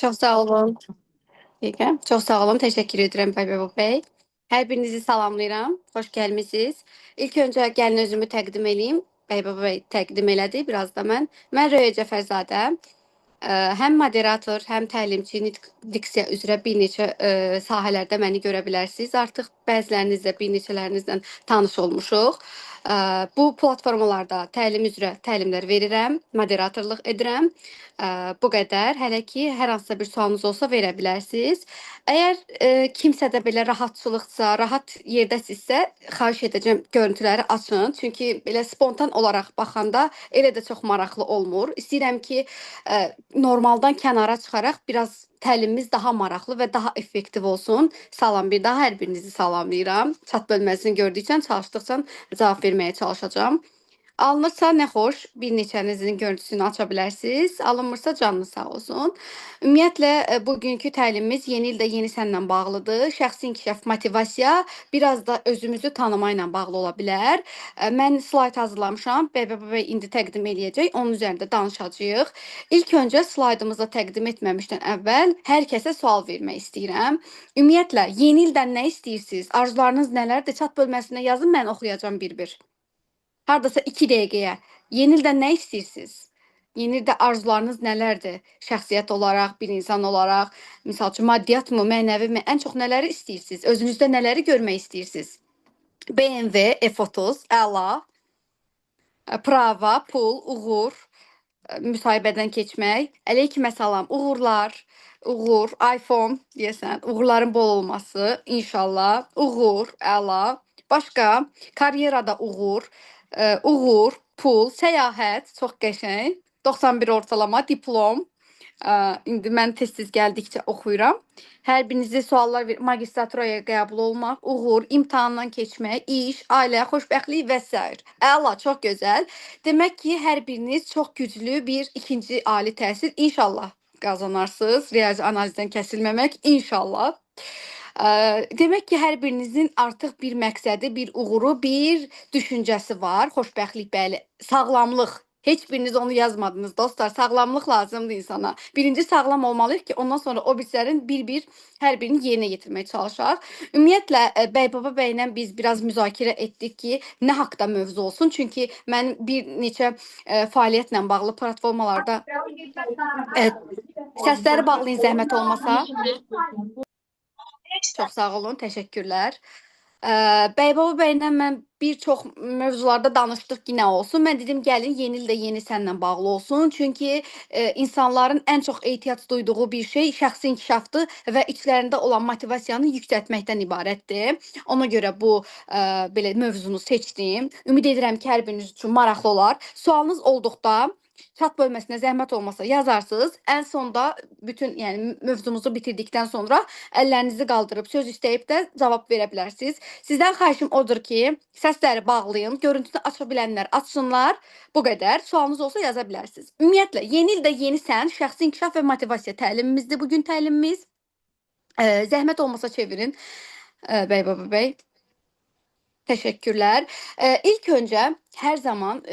Çok sağ olun. Peki. Çok sağ olun. Teşekkür ederim Bebe Bey. Hər birinizi salamlayıram. Xoş gəlmisiniz. İlk öncə gəlin özümü təqdim eləyim. Bebe Bey təqdim elədi biraz da mən. Mən Röya Cəfərzadə. Həm moderator, həm təlimçi, diksiya üzrə bir neçə sahələrdə məni görə bilərsiniz. Artıq bəzilərinizlə, bir neçələrinizlə tanış olmuşuq. Bu platformalarda təlim üzrə təlimlər verirəm, moderatorluq edirəm. Bu qədər. Hələ ki, hər hansısa bir sualınız olsa verə bilərsiniz. Əgər kimsə də belə rahatçılıqsa, rahat yerdəsinizsə, xahiş edəcəm görüntüləri açın. Çünki belə spontan olaraq baxanda elə də çox maraqlı olmur. İstəyirəm ki, normaldan kənara çıxaraq biraz təlimimiz daha maraqlı və daha effektiv olsun. Salam bir daha hər birinizi salamlayıram. Chat bölməsini gördükcə, çalışdıqca cavab verməyə çalışacağam. Alınırsa nə xoş, bir neçənizin görüntüsünü aça bilərsiniz. Alınmırsa canınız sağ olsun. Ümumiyyətlə bugünkü təlimimiz yeni ildə yeni sənlə bağlıdır. Şəxsi inkişaf, motivasiya, biraz da özümüzü tanıma ilə bağlı ola bilər. Mən slayd hazırlamışam. BBB indi təqdim eləyəcək. Onun üzərində danışacağıq. İlk öncə slaydımızı təqdim etməmişdən əvvəl hər kəsə sual vermək istəyirəm. Ümumiyyətlə yeni ildən nə istəyirsiniz? Arzularınız nələrdir? Chat bölməsinə yazın, mən oxuyacağam bir-bir. Hardasa 2 dəqiqəyə. Yeni ildən nə istəyirsiniz? Yeni ildə arzularınız nələrdir? Şəxsiyyət olaraq, bir insan olaraq, misal üçün maddiyyatmı, mənəvimi, ən çox nələri istəyirsiniz? Özünüzdə nələri görmək istəyirsiniz? BMW, F30, əla, prava, pul, uğur, müsahibədən keçmək, əleykümsalam, uğurlar, uğur, iPhone deyəsən, uğurların bol olması, inşallah, uğur, əla, başqa, karyerada uğur, uğur, pul, səyahət, çox qəşəng, 91 ortalama, diplom. İndi mən tez-tez gəldikcə oxuyuram. Hər birinizi suallar verir. Magistraturaya qəbul olmaq, uğur, imtahandan keçmək, iş, ailə, xoşbəxtlik və s. Əla, çox gözəl. Demək ki, hər biriniz çox güclü bir ikinci ali təhsil inşallah qazanarsınız. Riyazi analizdən kəsilməmək inşallah. Demək ki, hər birinizin artıq bir məqsədi, bir uğuru, bir düşüncəsi var. Xoşbəxtlik, bəli, sağlamlıq. Heç biriniz onu yazmadınız dostlar. Sağlamlıq lazımdır insana. Birinci sağlam olmalıyıq ki, ondan sonra o birislərin bir-bir hər birini yerinə yetirməyə çalışaq. Ümumiyyətlə Bəybaba bəylə biz biraz müzakirə etdik ki, nə haqqda mövzu olsun? Çünki mən bir neçə fəaliyyətlə bağlı platformalarda səsləri bağlayın zəhmət olmasa. Çox sağ olun, təşəkkürlər. Bəybaba bəylə mən bir çox mövzularda danışdıq ki, nə olsun. Mən dedim, gəlin yeni ildə yeni sənlə bağlı olsun. Çünki insanların ən çox ehtiyac duyduğu bir şey şəxsi inkişafdır və içlərində olan motivasiyanı yüksəltməkdən ibarətdir. Ona görə bu belə mövzunu seçdim. Ümid edirəm ki, hər biriniz üçün maraqlı olar. Sualınız olduqda chat bölməsinə zəhmət olmasa yazarsınız. Ən sonda bütün, yəni mövzumuzu bitirdikdən sonra əllərinizi qaldırıb söz istəyib də cavab verə bilərsiniz. Sizdən xahişim odur ki, səsləri bağlayın, görüntünü aça bilənlər açsınlar. Bu qədər. Sualınız olsa yaza bilərsiniz. Ümumiyyətlə, yeni ildə yeni sən, şəxsi inkişaf və motivasiya təlimimizdir bugün təlimimiz. Zəhmət olmasa çevirin. Bəybaba bəy. Təşəkkürlər. İlk öncə hər zaman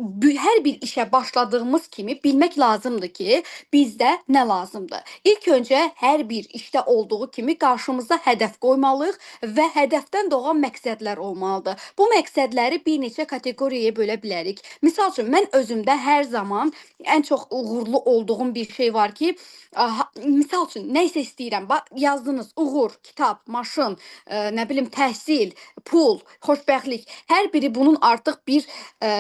hər bir işə başladığımız kimi bilmək lazımdır ki, bizdə nə lazımdır. İlk öncə hər bir işdə olduğu kimi qarşımıza hədəf qoymalıyıq və hədəfdən doğan məqsədlər olmalıdır. Bu məqsədləri bir neçə kateqoriyaya bölə bilərik. Misal üçün, mən özümdə hər zaman ən çox uğurlu olduğum bir şey var ki, misal üçün, nə isə istəyirəm. Yazdınız, uğur, kitab, maşın, nə bilim, təhsil, pul, xoşbəxtlik. Hər biri bunun artıq bir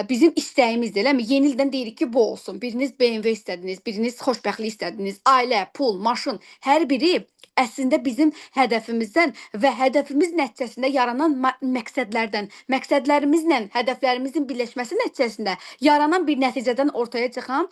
bizim istəyimizdir, eləmi? Yeni ildən deyirik ki, bu olsun. Biriniz BMW istədiniz, biriniz xoşbəxtlik istədiniz, ailə, pul, maşın. Hər biri əslində bizim hədəfimizdən və hədəfimiz nəticəsində yaranan məqsədlərdən, məqsədlərimizlə hədəflərimizin birləşməsi nəticəsində yaranan bir nəticədən ortaya çıxan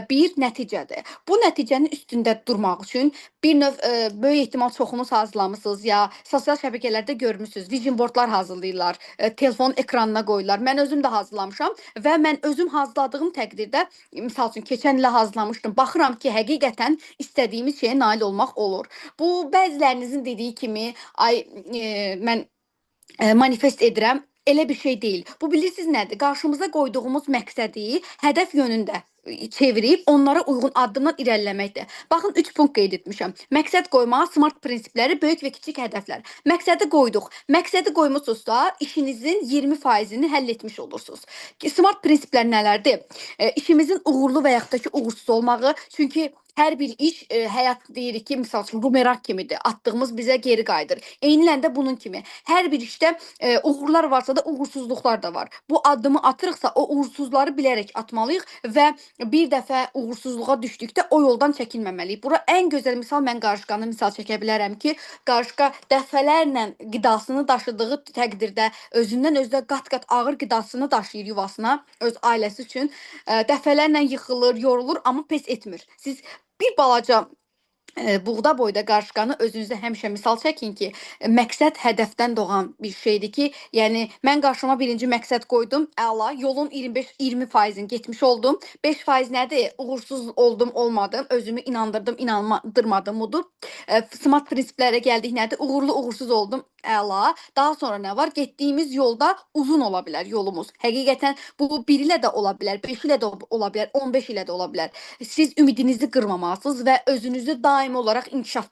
bir nəticədir. Bu nəticənin üstündə durmaq üçün bir növ böyük ehtimal çoxunuz hazırlamısınız ya sosial şəbəkələrdə görmüsünüz. Vision boardlar hazırlayırlar, telefonun ekranına qoyurlar. Mən özüm də hazırlamışam və mən özüm hazırladığım təqdirdə, misal üçün keçən ilə hazırlamışdım. Baxıram ki, həqiqətən istədiyimiz şeyə nail olmaq olur. Bu bəzilərinizin dediyi kimi, mən manifest edirəm. Elə bir şey deyil. Bu bilirsiniz nədir? Qarşımıza qoyduğumuz məqsədi hədəf yönündə çevirib onlara uyğun addımla irəliləməkdir. Baxın 3 punkt qeyd etmişəm. Məqsəd qoyma, smart prinsipləri, böyük və kiçik hədəflər. Məqsədi qoyduq. Məqsədi qoymusunuzsa, işinizin 20%-ni həll etmiş olursunuz. Smart prinsiplər nələrdir? İşimizin uğurlu və yaxud da ki, uğursuz olmağı. Çünki hər bir iş həyat deyirik ki, misal üçün bumerang kimidir. Atdığımız bizə geri qayıdır. Eynilən də bunun kimi. Hər bir işdə uğurlar varsa da uğursuzluqlar da var. Bu addımı atırıqsa o uğursuzları bilərək atmalıyıq və bir dəfə uğursuzluğa düşdükdə o yoldan çəkinməməliyik. Bura ən gözəl misal mən qarışqanı misal çəkə bilərəm ki, qarışqa dəfələrlə qidasını daşıdığı təqdirdə özündən özünə qat-qat ağır qidasını daşıyır yuvasına, öz ailəsi üçün. Dəfələrlə yıxılır, yorulur, amma pes etmir. Siz bir balaca buğda boyda qarışqanı özünüzə həmişə misal çəkin ki, məqsəd hədəfdən doğan bir şeydir ki, yəni mən qarşıma birinci məqsəd qoydum, əla, yolun 25-20%-ni getmiş oldum. 5% nədir? Uğursuz oldum, olmadım, özümü inandırdım, inandırmadım budur. Smart prinsiplərə gəldik nədir? Uğurlu, uğursuz oldum, əla. Daha sonra nə var? Getdiyimiz yolda uzun ola bilər yolumuz. Həqiqətən bu 1 ilə də ola bilər, 5 ilə də ola bilər, 15 ilə də ola bilər. Siz ümidinizi qırmamalısınız və özünüzü daimi olaraq inkişaf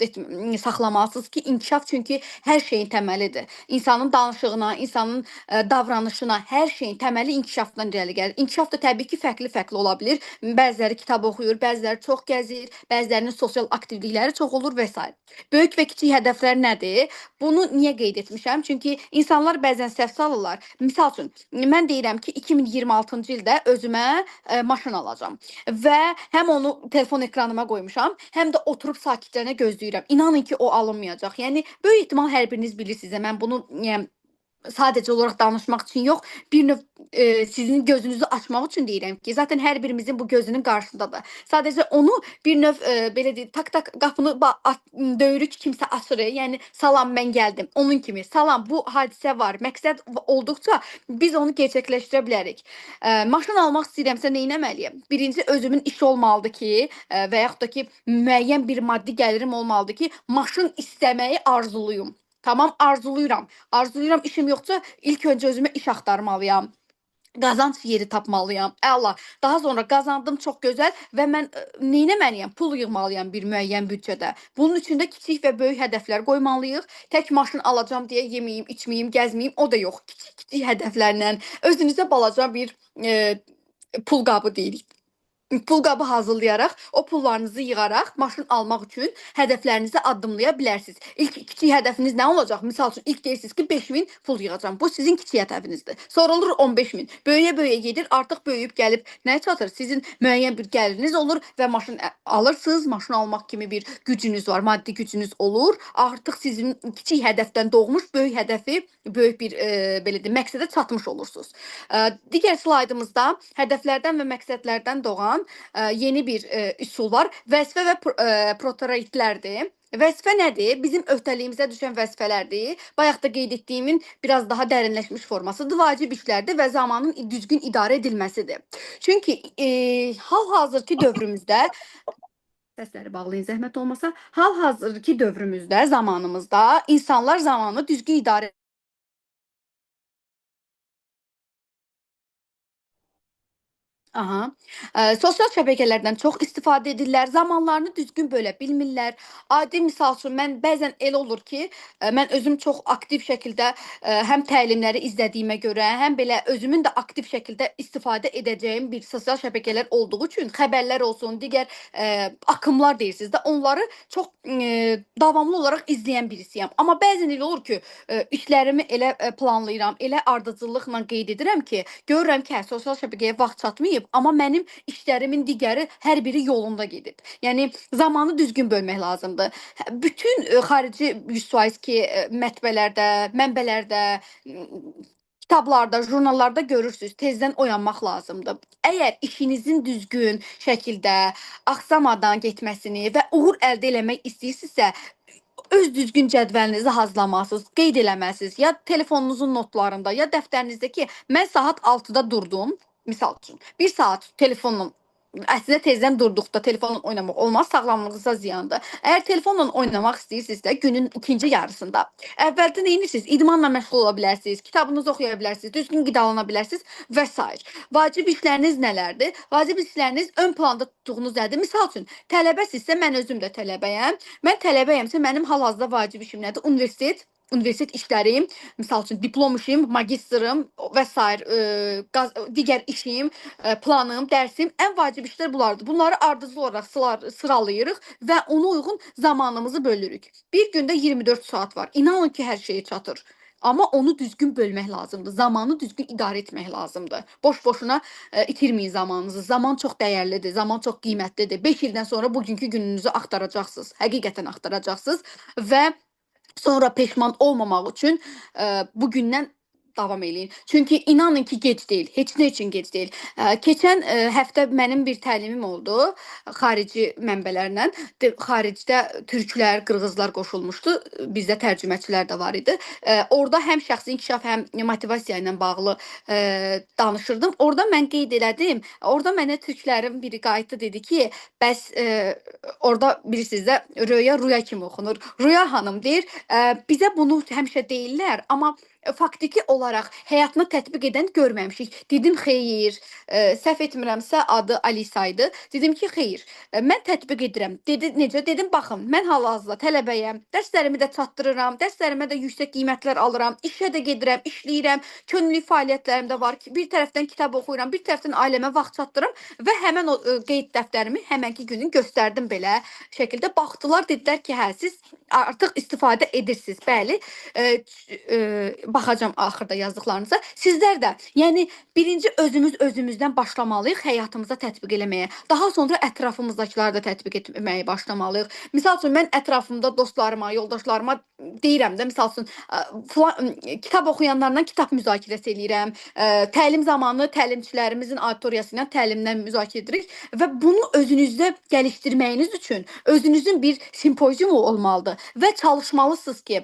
saxlamalısınız ki, inkişaf çünki hər şeyin təməlidir. İnsanın danışığına, insanın davranışına, hər şeyin təməli inkişafdan irəli gəlir. İnkişaf da təbii ki, fərqli-fərqli ola bilir. Bəziləri kitab oxuyur, bəziləri çox gəzir, bəzilərinin sosial aktivlikləri çox olur və s. Böyük və kiçik hədəflər nədir? Bunu niyə qeyd etmişəm? Çünki insanlar bəzən səhv salırlar. Misal üçün, mən deyirəm ki, 2026-cı ildə özümə maşın alacağam və həm onu telefon ekranıma qoymuşam, həm də oturub sakitcənə gözləyirəm. İnanın ki, o alınmayacaq. Yəni böyük ehtimal hər biriniz bilirsiniz. Mən bunu sadəcə olaraq danışmaq üçün yox, bir növ sizin gözünüzü açmaq üçün deyirəm ki, zaten hər birimizin bu gözünün qarşısındadır. Sadəcə onu bir növ belə deyək, tak qapını döyürük, kimsə açır. Yəni salam mən gəldim. Onun kimi salam bu hadisə var. Məqsəd olduqca biz onu gerçəkləşdirə bilərik. Maşın almaq istəyirəmsə nə etməliyəm? Birinci özümün işi olmalıdır ki, və yaxud da ki müəyyən bir maddi gəlirim olmalıdır ki, maşın istəməyi arzuluyum. Tamam, arzuluyuram. Arzuluyuram, işim yoxsa ilk öncə özümə iş axtarmalıyam. Qazanc yeri tapmalıyam. Əla. Daha sonra qazandım, çox gözəl və mən nə etməliyəm? Pul yığmalıyam bir müəyyən büdcədə. Bunun üçün də kiçik və böyük hədəflər qoymalıyıq. Tək maşın alacağam deyə yeməyim, içməyim, gəzməyim, o da yox. Kiçik hədəflərlə özünüzə balaca bir pul qabı deyirik. Pul qabı hazırlayaraq, o pullarınızı yığaraq maşın almaq üçün hədəflərinizi addımlaya bilərsiniz. İlk kiçik hədəfiniz nə olacaq? Misal üçün ilk deyirsiniz ki, 5.000 pul yığacağam. Bu sizin kiçik hədəfinizdir. Sonra olur 15.000. Böyüyə-böyüyə gedir, artıq böyüyüb gəlib nəyə çatır? Sizin müəyyən bir gəliriniz olur və maşın alırsınız. Maşın almaq kimi bir gücünüz var, maddi gücünüz olur. Artıq sizin kiçik hədəfdən doğmuş böyük hədəfi, böyük bir belə deyim, məqsədə çatmış olursunuz. Digər slaydımızda hədəflərdən və məqsədlərdən doğan yeni bir üsul var. Vəzifə və prototyplərdir. Vəzifə nədir? Bizim öhdəliyimizə düşən vəzifələrdir. Bayaq da qeyd etdiyimin biraz daha dərinləşmiş formasıdır. Vacib işlərdir və zamanın düzgün idarə edilməsidir. Çünki hal-hazırki dövrümüzdə səsləri bağlayın zəhmət olmasa, hal-hazırki dövrümüzdə, zamanımızda insanlar zamanı düzgün idarə Aha. Sosial şəbəkələrdən çox istifadə edirlər, zamanlarını düzgün bölə bilmirlər. Adi misal üçün mən bəzən elə olur ki, mən özüm çox aktiv şəkildə həm təlimləri izlədiyimə görə, həm belə özümün də aktiv şəkildə istifadə edəcəyim bir sosial şəbəkələr olduğu üçün xəbərlər olsun, digər akımlar deyirsiniz də, onları çox davamlı olaraq izləyən birisiyəm. Amma bəzən elə olur ki, işlərimi elə planlayıram, elə ardıcıllıqla qeyd edirəm ki, görürəm ki, sosial şəbəkəyə vaxt çatmayıb, amma mənim işlərimin digəri hər biri yolunda gedib. Yəni zamanı düzgün bölmək lazımdır. Bütün xarici 100% ki, mətbələrdə, mənbələrdə, kitablarda, jurnallarda görürsüz, tezdən oyanmaq lazımdır. Əgər işinizin düzgün şəkildə axsamadan getməsini və uğur əldə eləmək istəyirsinizsə, öz düzgün cədvəlinizi hazırlamalısınız, qeyd eləməlisiniz. Ya telefonunuzun notlarında, ya dəftərinizdə ki, mən saat 6-da durdum, misal üçün. 1 saat telefonla əslində tezdən durduqda telefonla oynamaq olmaz, sağlamlığınıza ziyandır. Əgər telefonla oynamaq istəyirsinizsə, günün ikinci yarısında əvvəldən nə edirsiniz? İdmanla məşğul ola bilərsiniz, kitabınızı oxuya bilərsiniz, düzgün qidalana bilərsiniz və s. Vacib işləriniz nələrdir? Vacib işləriniz ön planda tutduğunuz nədir? Misal üçün, tələbəsinizsə, mən özüm də tələbəyəm. Mən tələbəyəmsə, mənim hal-hazırda vacib işim nədir? Universitet işlərim, misal üçün diplom işim, magistrım və s. Digər işim, planım, dərsim, ən vacib işlər bunlardır. Bunları ardıcıl olaraq sıralayırıq və ona uyğun zamanımızı bölürük. Bir gündə 24 saat var. İnanın ki, hər şeyə çatır. Amma onu düzgün bölmək lazımdır. Zamanı düzgün idarə etmək lazımdır. Boş-boşuna itirməyin zamanınızı. Zaman çox dəyərlidir, zaman çox qiymətlidir. 5 ildən sonra bugünkü gününüzü axtaracaqsınız. Həqiqətən axtaracaqsınız və sonra peşman olmamaq üçün bu gündən davam eləyin. Çünki inanın ki, gec deyil. Heç nə üçün gec deyil. Keçən həftə mənim bir təlimim oldu xarici mənbələrlə. Xaricdə türklər, qırğızlar qoşulmuşdu. Bizdə tərcüməçilər də var idi. Orada həm şəxsi inkişaf, həm motivasiya ilə bağlı danışırdım. Orada mən qeyd elədim. Orada mənə türklərin biri qayıtdı, dedi ki, bəs orada bilirsiniz də Röya kimi oxunur. Röya xanım deyir, bizə bunu həmişə deyirlər, amma faktiki olaraq həyatına tətbiq edən görməmişik. Dedim, xeyr, səhv etmirəmsə adı Alisa idi. Dedim ki, xeyr, mən tətbiq edirəm. Dedi, necə? Dedim, baxın, mən hal-hazırda tələbəyəm, dərslərimi də çatdırıram, dərslərimə də yüksək qiymətlər alıram, işə də gedirəm, işləyirəm, könüllü fəaliyyətlərim də var ki, bir tərəfdən kitab oxuyuram, bir tərəfdən ailəmə vaxt çatdırıram və həmən o qeyd dəftərimi həmənki günün göstərdim belə şəkildə. Baxdılar, dedilər ki, hə, siz artıq istifadə edirsiniz. Bəli, baxacam axırda yazdıqlarınıza. Sizlər də, yəni birinci özümüzdən başlamalıyıq həyatımıza tətbiq eləməyə. Daha sonra ətrafımızdakiləri də tətbiq etməyə başlamalıyıq. Misal üçün mən ətrafımda dostlarıma, yoldaşlarıma deyirəm də, misal üçün kitab oxuyanlarla kitab müzakirəsi eləyirəm. Təlim zamanı təlimçilərimizin auditoriyası ilə təlimdən müzakirə edirik və bunu özünüzdə gəlişdirməyiniz üçün özünüzün bir simpoziumu olmalıdır və çalışmalısınız ki,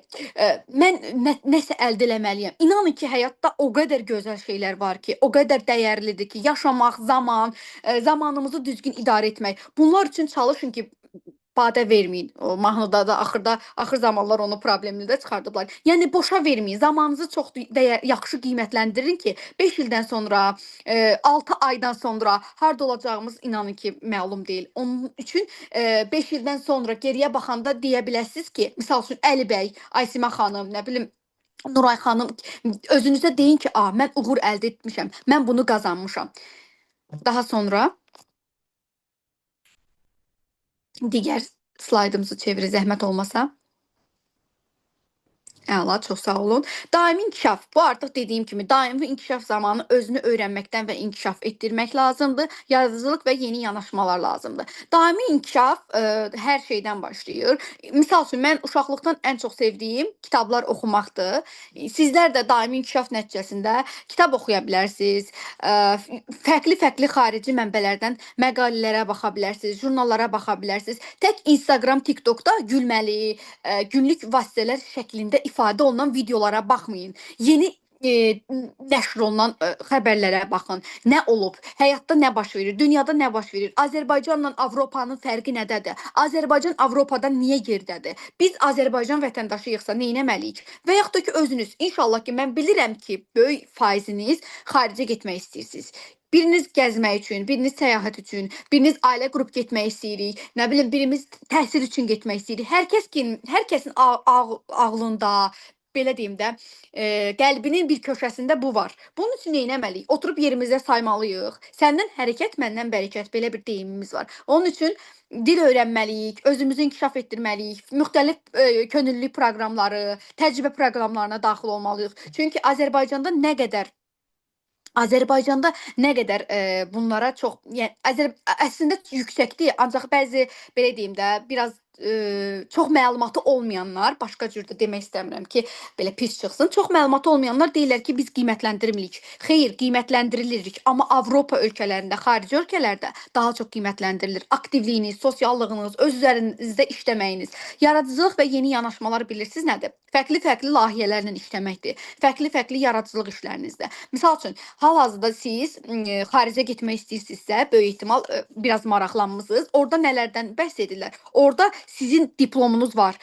mən nəsə əldə eləməliyəm. İnanın ki, həyatda o qədər gözəl şeylər var ki, o qədər dəyərlidir ki, yaşamaq, zamanımızı düzgün idarə etmək. Bunlar üçün çalışın ki, badə verməyin. O mahnıda da axır zamanlar onu problemli də çıxardıblar. Yəni boşa verməyin. Zamanınızı çox yaxşı qiymətləndirin ki, 5 ildən sonra, 6 aydan sonra harda olacağımız inanın ki, məlum deyil. Onun üçün 5 ildən sonra geriyə baxanda deyə biləsiniz ki, misal üçün Əli bəy, Aysimə xanım, nə bilim Nuray xanım, özünüzə deyin ki, mən uğur əldə etmişəm, mən bunu qazanmışam. Daha sonra digər slaydımızı çevirir, zəhmət olmasa. Əla, çox sağ olun. Daimi inkişaf. Bu artıq dediyim kimi daimi inkişaf zamanı özünü öyrənməkdən və inkişaf etdirmək lazımdır. Yaradıcılıq və yeni yanaşmalar lazımdır. Daimi inkişaf hər şeydən başlayır. Misal üçün, mən uşaqlıqdan ən çox sevdiyim kitablar oxumaqdır. Sizlər də daimi inkişaf nəticəsində kitab oxuya bilərsiniz. Fərqli-fərqli xarici mənbələrdən məqalələrə baxa bilərsiniz, jurnallara baxa bilərsiniz. Tək Instagram, TikTokda gülməli, günlük vasitələr şəklində ifadə olunan videolara baxmayın. Yeni nəşr olunan xəbərlərə baxın. Nə olub? Həyatda nə baş verir? Dünyada nə baş verir? Azərbaycanla Avropanın fərqi nədədir? Azərbaycan Avropada niyə gerdədir? Biz Azərbaycan vətəndaşıyıqsa nə etməliyik? Və yaxud da ki, özünüz, inşallah ki, mən bilirəm ki, böyük faiziniz xaricə getmək istəyirsiniz. Biriniz gəzmək üçün, biriniz səyahət üçün, biriniz ailə qrup getmək istəyirik, nə bilim, birimiz təhsil üçün getmək istəyirik. Hər kəsin ağlında, belə deyim də, qəlbinin bir köşəsində bu var. Bunun üçün nə etməliyik? Oturub yerimizdə saymalıyıq. Səndən hərəkət, məndən bərəkət, belə bir deyimimiz var. Onun üçün dil öyrənməliyik, özümüzü inkişaf etdirməliyik, müxtəlif könüllü proqramları, təcrübə proqramlarına daxil olmalıyıq. Çünki Azərbaycanda nə qədər bunlara çox, yəni əslində yüksəkdir, ancaq bəzi belə deyim də, biraz çox məlumatı olmayanlar, başqa cür də demək istəmirəm ki, belə pis çıxsın. Çox məlumatı olmayanlar deyirlər ki, biz qiymətləndirmirik. Xeyr, qiymətləndiririk, amma Avropa ölkələrində, xarici ölkələrdə daha çox qiymətləndirilir. Aktivliyiniz, sosiallığınız, öz üzərinizdə işləməyiniz, yaradıcılıq və yeni yanaşmalar bilirsiniz nədir? Fərqli-fərqli layihələrlə işləməkdir. Fərqli-fərqli yaradıcılıq işlərinizdə. Misal üçün, hal-hazırda siz xaricə getmək istəyirsinizsə, böyük ehtimal biraz maraqlanmısınız. Orada nələrdən bəhs edirlər? Orada sizin diplomunuz var,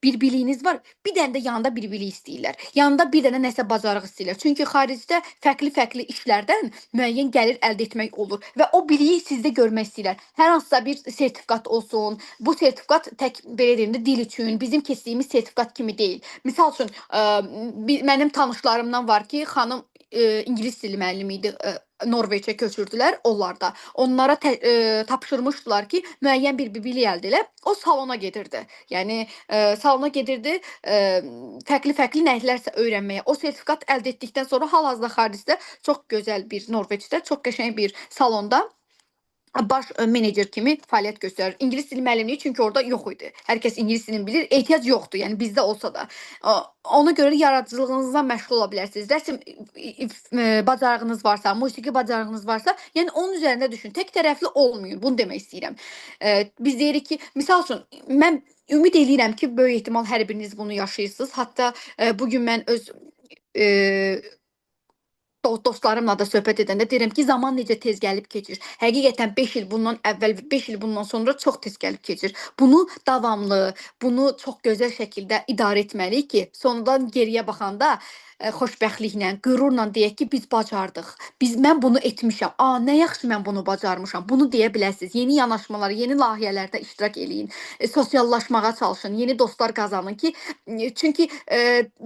bir biliyiniz var, bir dənə də yanında bir bilik istəyirlər. Yanında bir dənə nəsə bacarıq istəyirlər. Çünki xaricdə fərqli-fərqli işlərdən müəyyən gəlir əldə etmək olur və o biliyi sizdə görmək istəyirlər. Hər hansısa bir sertifikat olsun. Bu sertifikat tək belə deyim də dil üçün, bizim keçdiyimiz sertifikat kimi deyil. Misal üçün, mənim tanışlarımdan var ki, xanım ingilis dili müəllimi idi. Norveçə köçürdülər onlar da. Onlara tapşırmışdılar ki, müəyyən bir bilik əldə elə. O salona gedirdi. Yəni salona gedirdi, fərqli-fərqli nələrsə öyrənməyə. O sertifikat əldə etdikdən sonra hal-hazırda xaricdə çox gözəl bir Norveçdə çox qəşəng bir salonda baş menecer kimi fəaliyyət göstərir. İngilis dili müəllimliyi çünki orada yox idi. Hər kəs ingilis dilini bilir, ehtiyac yoxdur. Yəni bizdə olsa da. Ona görə yaradıcılığınızla məşğul ola bilərsiniz. Rəsm bacarığınız varsa, musiqi bacarığınız varsa, yəni onun üzərində düşün. Tək tərəfli olmayın. Bunu demək istəyirəm. Biz deyirik ki, misal üçün mən ümid eləyirəm ki, böyük ehtimal hər biriniz bunu yaşayırsınız. Hətta bu gün mən öz dostlarımla da söhbət edəndə deyirəm ki, zaman necə tez gəlib keçir. Həqiqətən 5 il bundan əvvəl və 5 il bundan sonra çox tez gəlib keçir. Bunu davamlı, bunu çox gözəl şəkildə idarə etməliyik ki, sonradan geriyə baxanda xoşbəxtliklə, qürurla deyək ki, biz bacardıq. Mən bunu etmişəm. Nə yaxşı mən bunu bacarmışam. Bunu deyə bilərsiniz. Yeni yanaşmalar, yeni layihələrdə iştirak eləyin. Sosiallaşmağa çalışın, yeni dostlar qazanın ki, çünki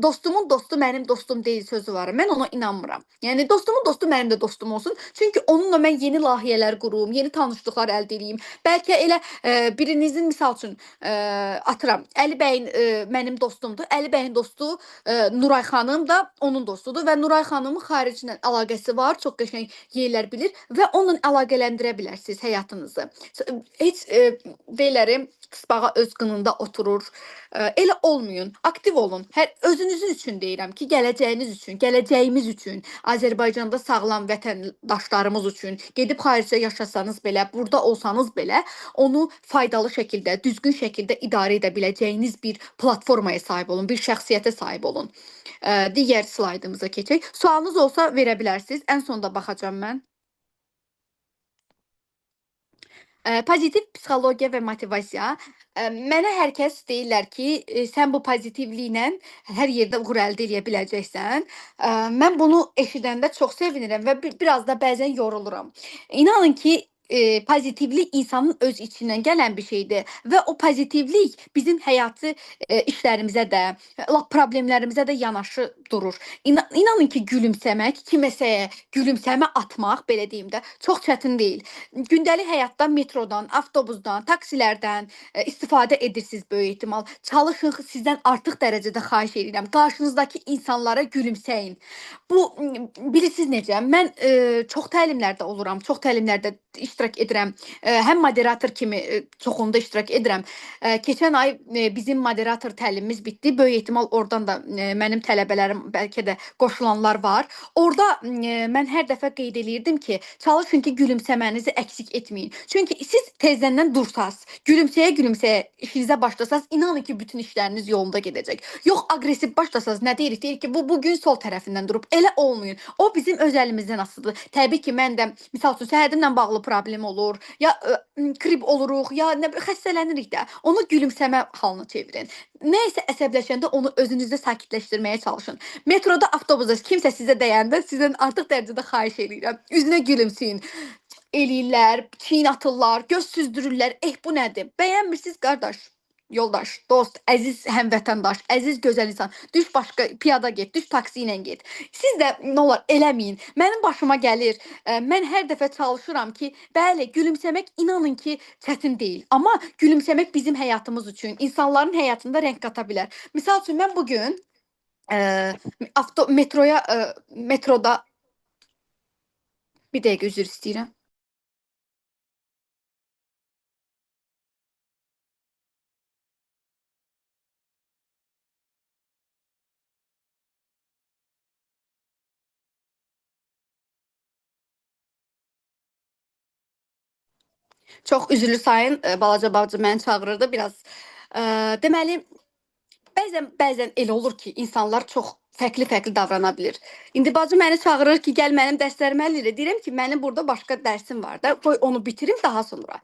dostumun dostu mənim dostum deyil sözü var. Mən ona inanmıram. Yəni dostumun dostu mənim də dostum olsun. Çünki onunla mən yeni layihələr qurum, yeni tanışlıqlar əldə edeyim. Bəlkə elə birinizin misal üçün atıram, Əli bəyin mənim dostumdur. Əli bəyin dostu Nuray xanım da onun dostudur və Nuray xanımın xariclə əlaqəsi var, çox qəşəng yerlər bilir və onunla əlaqələndirə bilərsiniz həyatınızı. Heç deyirlər, tısbağa öz qınında oturur. Elə olmayın, aktiv olun. Özünüzün üçün deyirəm ki, gələcəyiniz üçün, gələcəyimiz üçün, Azərbaycanda sağlam vətəndaşlarımız üçün gedib xaricdə yaşasanız belə, burada olsanız belə, onu faydalı şəkildə, düzgün şəkildə idarə edə biləcəyiniz bir platformaya sahib olun, bir şəxsiyyətə sahib olun. Digər slaydımıza keçək. Sualınız olsa verə bilərsiniz. Ən sonda baxacağam mən. Pozitiv psixologiya və motivasiya. Mənə hər kəs deyirlər ki, sən bu pozitivliklə hər yerdə uğur əldə edə biləcəksən. Mən bunu eşidəndə çox sevinirəm və biraz da bəzən yoruluram. İnanın ki, pozitivlik insanın öz içindən gələn bir şeydir və o pozitivlik bizim həyati işlərimizə də, lap problemlərimizə də yanaşı durur. İnanın ki, gülümsəmək, kiməsə gülümsəmə atmaq, belə deyim də, çox çətin deyil. Gündəlik həyatda metrodan, avtobusdan, taksilərdən istifadə edirsiniz böyük ehtimal. Çalışın, sizdən artıq dərəcədə xahiş edirəm. Qarşınızdakı insanlara gülümsəyin. Bu bilirsiniz necə? Mən çox təlimlərdə oluram, çox təlimlərdə iştirak edirəm. Həm moderator kimi çoxunda iştirak edirəm. Keçən ay bizim moderator təlimimiz bitdi. Böyük ehtimal oradan da mənim tələbələrim bəlkə də qoşulanlar var. Orada mən hər dəfə qeyd eləyirdim ki, çalışın ki, gülümsəmənizi əksik etməyin. Çünki siz tezdən dursaz, gülümsəyə işinizə başlasaz, inanın ki, bütün işləriniz yolunda gedəcək. Yox, aqressiv başlasaz, nə deyirik? Deyirik ki, bu gün sol tərəfindən durub. Elə olmayın. O bizim öz əlimizdən asılıdır. Təbii ki, mən də misal üçün səhhətimlə bağlı problem olur, ya krib oluruq, ya xəstələnirik də. Onu gülümsəmə halına çevirin. Nəysə əsəbləşəndə onu özünüzdə sakitləşdirməyə çalışın. Metroda, avtobusda kimsə sizə dəyəndə sizdən artıq dərəcədə xahiş edirəm. Üzünə gülümsəyin. Eləyirlər, çiyin atırlar, göz süzdürürlər. Bu nədir? Bəyənmirsiniz qardaş? Yoldaş, dost, əziz həmvətəndaş, əziz gözəl insan, düş başqa piyada get, düş taksi ilə get. Siz də nə olar eləməyin. Mənim başıma gəlir. Mən hər dəfə çalışıram ki, bəli, gülümsəmək inanın ki, çətin deyil. Amma gülümsəmək bizim həyatımız üçün, insanların həyatında rəng qata bilər. Misal üçün mən bu gün metroda bir dəqiqə üzr istəyirəm. Çox üzülür sayın, balaca bacı məni çağırırdı biraz. Deməli, bəzən elə olur ki, insanlar çox fərqli-fərqli davrana bilir. İndi bacım məni çağırır ki, gəl mənim dərslərimi həll elə. Deyirəm ki, mənim burada başqa dərsim var da, qoy onu bitirim daha sonra.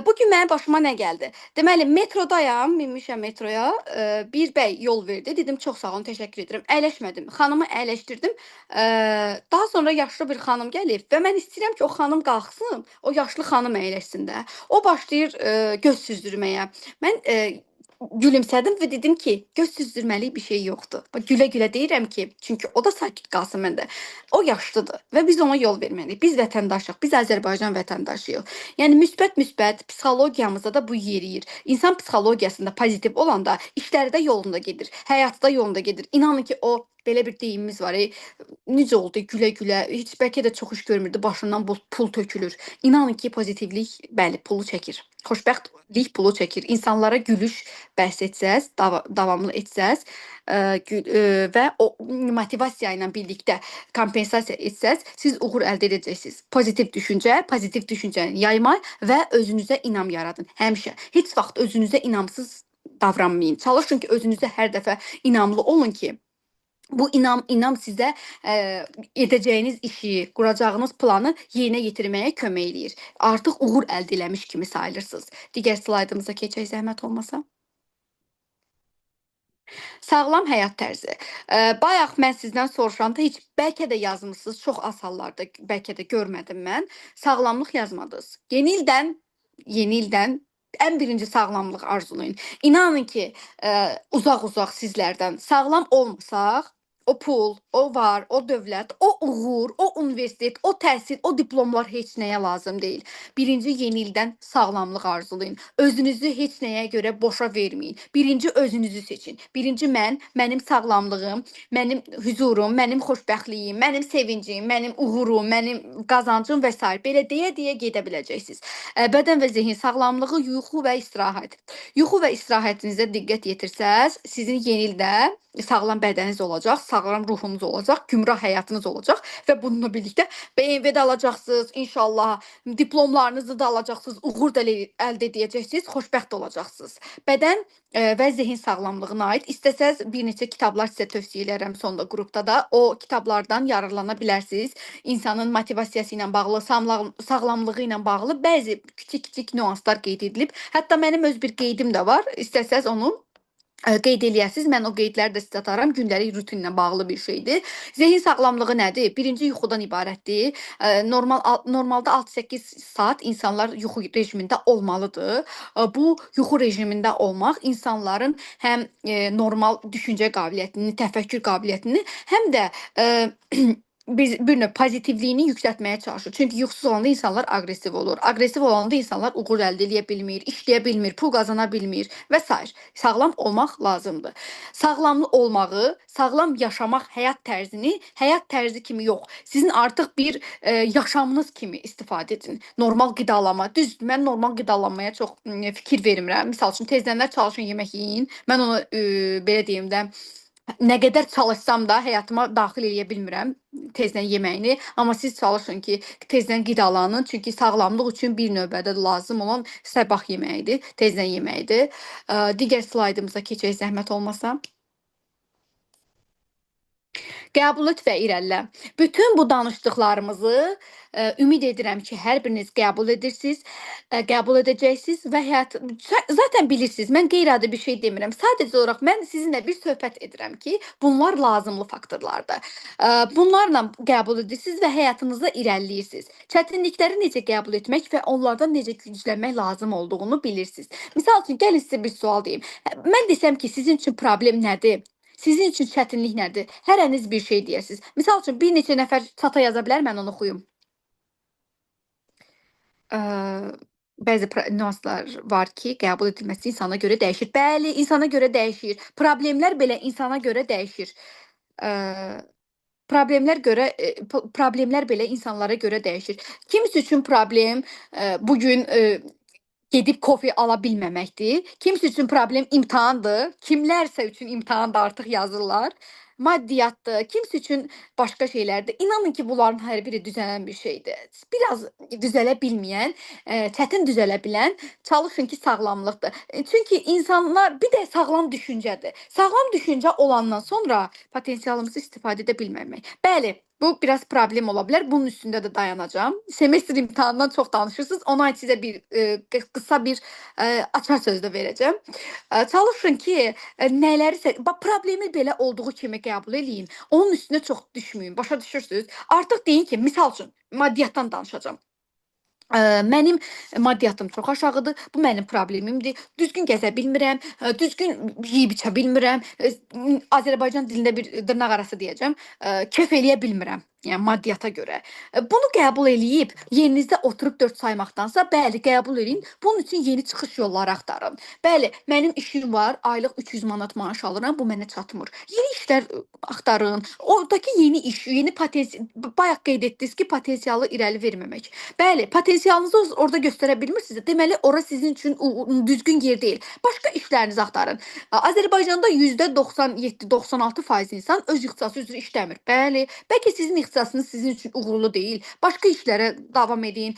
Bu gün mənim başıma nə gəldi? Deməli, metrodayam, minmişəm metroya. Bir bəy yol verdi. Dedim, çox sağ olun, təşəkkür edirəm. Əyləşmədim. Xanımı əyləşdirdim. Daha sonra yaşlı bir xanım gəlib və mən istəyirəm ki, o xanım qalxsın, o yaşlı xanım əyləşsin də. O başlayır göz süzdürməyə. Mən gülümsədim və dedim ki, göz süzdürməlik bir şey yoxdur. Bax, gülə-gülə deyirəm ki, çünki o da sakit qalsın məndə. O yaşlıdır və biz ona yol verməliyik. Biz vətəndaşıq, biz Azərbaycan vətəndaşıyıq. Yəni müsbət psixologiyamızda da bu yeriyir. İnsan psixologiyasında pozitiv olanda işləri də yolunda gedir, həyatı da yolunda gedir. İnanın ki, o belə bir deyimimiz var. Necə oldu gülə-gülə, heç bəlkə də çox iş görmürdü, başından pul tökülür. İnanın ki, pozitivlik bəli pulu çəkir. Xoşbəxtlik pulu çəkir. İnsanlara gülüş bəs etsəz, davamlı etsəz və o motivasiya ilə birlikdə kompensasiya etsəz, siz uğur əldə edəcəksiniz. Pozitiv düşüncəni yaymaq və özünüzə inam yaradın. Həmişə. Heç vaxt özünüzə inamsız davranmayın. Çalışın ki, özünüzə hər dəfə inamlı olun ki, bu inam sizə edəcəyiniz işi, quracağınız planı yerinə yetirməyə kömək eləyir. Artıq uğur əldə eləmiş kimi sayılırsınız. Digər slaydımıza keçək zəhmət olmasa. Sağlam həyat tərzi. Bayaq mən sizdən soruşanda heç bəlkə də yazmısınız, çox az hallarda bəlkə də görmədim mən. Sağlamlıq yazmadınız. Yeni ildən ən birinci sağlamlıq arzulayın. İnanın ki, uzaq-uzaq sizlərdən sağlam olmasaq, o pul, o var, o dövlət, o uğur, o universitet, o təhsil, o diplomlar heç nəyə lazım deyil. Birinci yeni ildən sağlamlıq arzulayın. Özünüzü heç nəyə görə boşa verməyin. Birinci özünüzü seçin. Birinci mənim sağlamlığım, mənim hüzurum, mənim xoşbəxtliyim, mənim sevincim, mənim uğurum, mənim qazancım və s. belə deyə-deyə gedə biləcəksiniz. Bədən və zehin sağlamlığı, yuxu və istirahət. Yuxu və istirahətinizə diqqət yetirsəz, sizin yeni ildə sağlam bədəniniz olacaq, sağlam ruhunuz olacaq, gümrah həyatınız olacaq və bununla birlikdə BMW-də alacaqsınız, inşallah diplomlarınızı da alacaqsınız, uğur da əldə edəcəksiniz, xoşbəxt olacaqsınız. Bədən və zehin sağlamlığına aid istəsəz bir neçə kitablar sizə tövsiyə elərəm sonda qrupda da. O kitablardan yararlana bilərsiniz. İnsanın motivasiyası ilə bağlı, sağlamlığı ilə bağlı bəzi kiçik-kiçik nüanslar qeyd edilib. Hətta mənim öz bir qeydim də var. İstəsəz onu qeyd eləyəsiniz. Mən o qeydləri də sizə ataram. Gündəlik rutinlə bağlı bir şeydir. Zehin sağlamlığı nədir? Birinci yuxudan ibarətdir. Normalda 6-8 saat insanlar yuxu rejimində olmalıdır. Bu yuxu rejimində olmaq insanların həm normal düşüncə qabiliyyətini, təfəkkür qabiliyyətini, həm də bir növ pozitivliyini yüksəltməyə çalışır. Çünki yuxusuz olanda insanlar aqressiv olur. Aqressiv olanda insanlar uğur əldə edə bilmir, işləyə bilmir, pul qazana bilmir və s. Sağlam olmaq lazımdır. Sağlamlı olmağı, sağlam yaşamaq həyat tərzini həyat tərzi kimi yox, sizin artıq bir yaşamınız kimi istifadə edin. Normal qidalama. Düzdür, mən normal qidalanmaya çox fikir vermirəm. Misal üçün tezlənlər çalışın yemək yeyin. Mən onu belə deyim də nə qədər çalışsam da həyatıma daxil eləyə bilmirəm tezdən yeməyini, amma siz çalışın ki, tezdən qidalanın, çünki sağlamlıq üçün bir növbədə lazım olan sabah yeməyidir, tezdən yeməyidir. Digər slaydımıza keçək zəhmət olmasa. Qəbul et və irəlilə. Bütün bu danışdıqlarımızı ümid edirəm ki, hər biriniz qəbul edirsiniz, qəbul edəcəksiniz və zaten bilirsiniz. Mən qeyri-adi bir şey demirəm. Sadəcə olaraq mən sizinlə bir söhbət edirəm ki, bunlar lazımlı faktorlardır. Bunlarla qəbul edirsiniz və həyatınızda irəliləyirsiniz. Çətinlikləri necə qəbul etmək və onlardan necə güclənmək lazım olduğunu bilirsiniz. Misal üçün, gəlin sizə bir sual deyim. Mən desəm ki, sizin üçün problem nədir? Sizin üçün çətinlik nədir? Hərəniz bir şey deyərsiniz. Misal üçün, bir neçə nəfər çata yaza bilər, mən onu oxuyum. Bəzi nüanslar var ki, qəbul edilməsi insana görə dəyişir. Bəli, insana görə dəyişir. Problemlər belə insana görə dəyişir. Problemlər belə insanlara görə dəyişir. Kimisi üçün problem bu gün gedib kofe ala bilməməkdir. Kimisi üçün problem imtahandır. Kimlərsə üçün imtahan da artıq yazırlar. maddiyyatdır, kimisi üçün başqa şeylərdir. İnanın ki, bunların hər biri düzələn bir şeydir. Biraz düzələ bilməyən, çətin düzələ bilən çalışın ki, sağlamlıqdır. Çünki insanlar bir də sağlam düşüncədir. Sağlam düşüncə olandan sonra potensialımızı istifadə edə bilməmək. Bəli, bu biraz problem ola bilər. Bunun üstündə də dayanacağam. Semestr imtahanından çox danışırsınız. Ona aid sizə bir qısa bir açar söz də verəcəm. Çalışın ki, nələrisə problemi belə olduğu kimi qəbul eləyin. Onun üstünə çox düşməyin. Başa düşürsüz? Artıq deyin ki, misal üçün maddiyyatdan danışacağam. Mənim maddiyyatım çox aşağıdır. Bu mənim problemimdir. Düzgün gəzə bilmirəm, düzgün yeyib içə bilmirəm. Azərbaycan dilində bir dırnaqarası deyəcəm. Kef eləyə bilmirəm. Yəni maddiyyata görə. Bunu qəbul eləyib yerinizdə oturub 4 saymaqdansa, bəli, qəbul eləyin. Bunun üçün yeni çıxış yolları axtarın. Bəli, mənim işim var, aylıq 300 manat maaş alıram, bu mənə çatmır. Yeni işlər axtarın. Oradakı yeni iş, yeni potensial, bayaq qeyd etdiniz ki, potensialı irəli verməmək. Bəli, potensialınızı orada göstərə bilmirsinizsə, deməli ora sizin üçün düzgün yer deyil. Başqa işlərinizi axtarın. Azərbaycanda %97-96% insan öz ixtisası üzrə işləmir. Bəli, bəlkə sizin ixtisasınız sizin üçün uğurlu deyil. Başqa işlərə davam edin.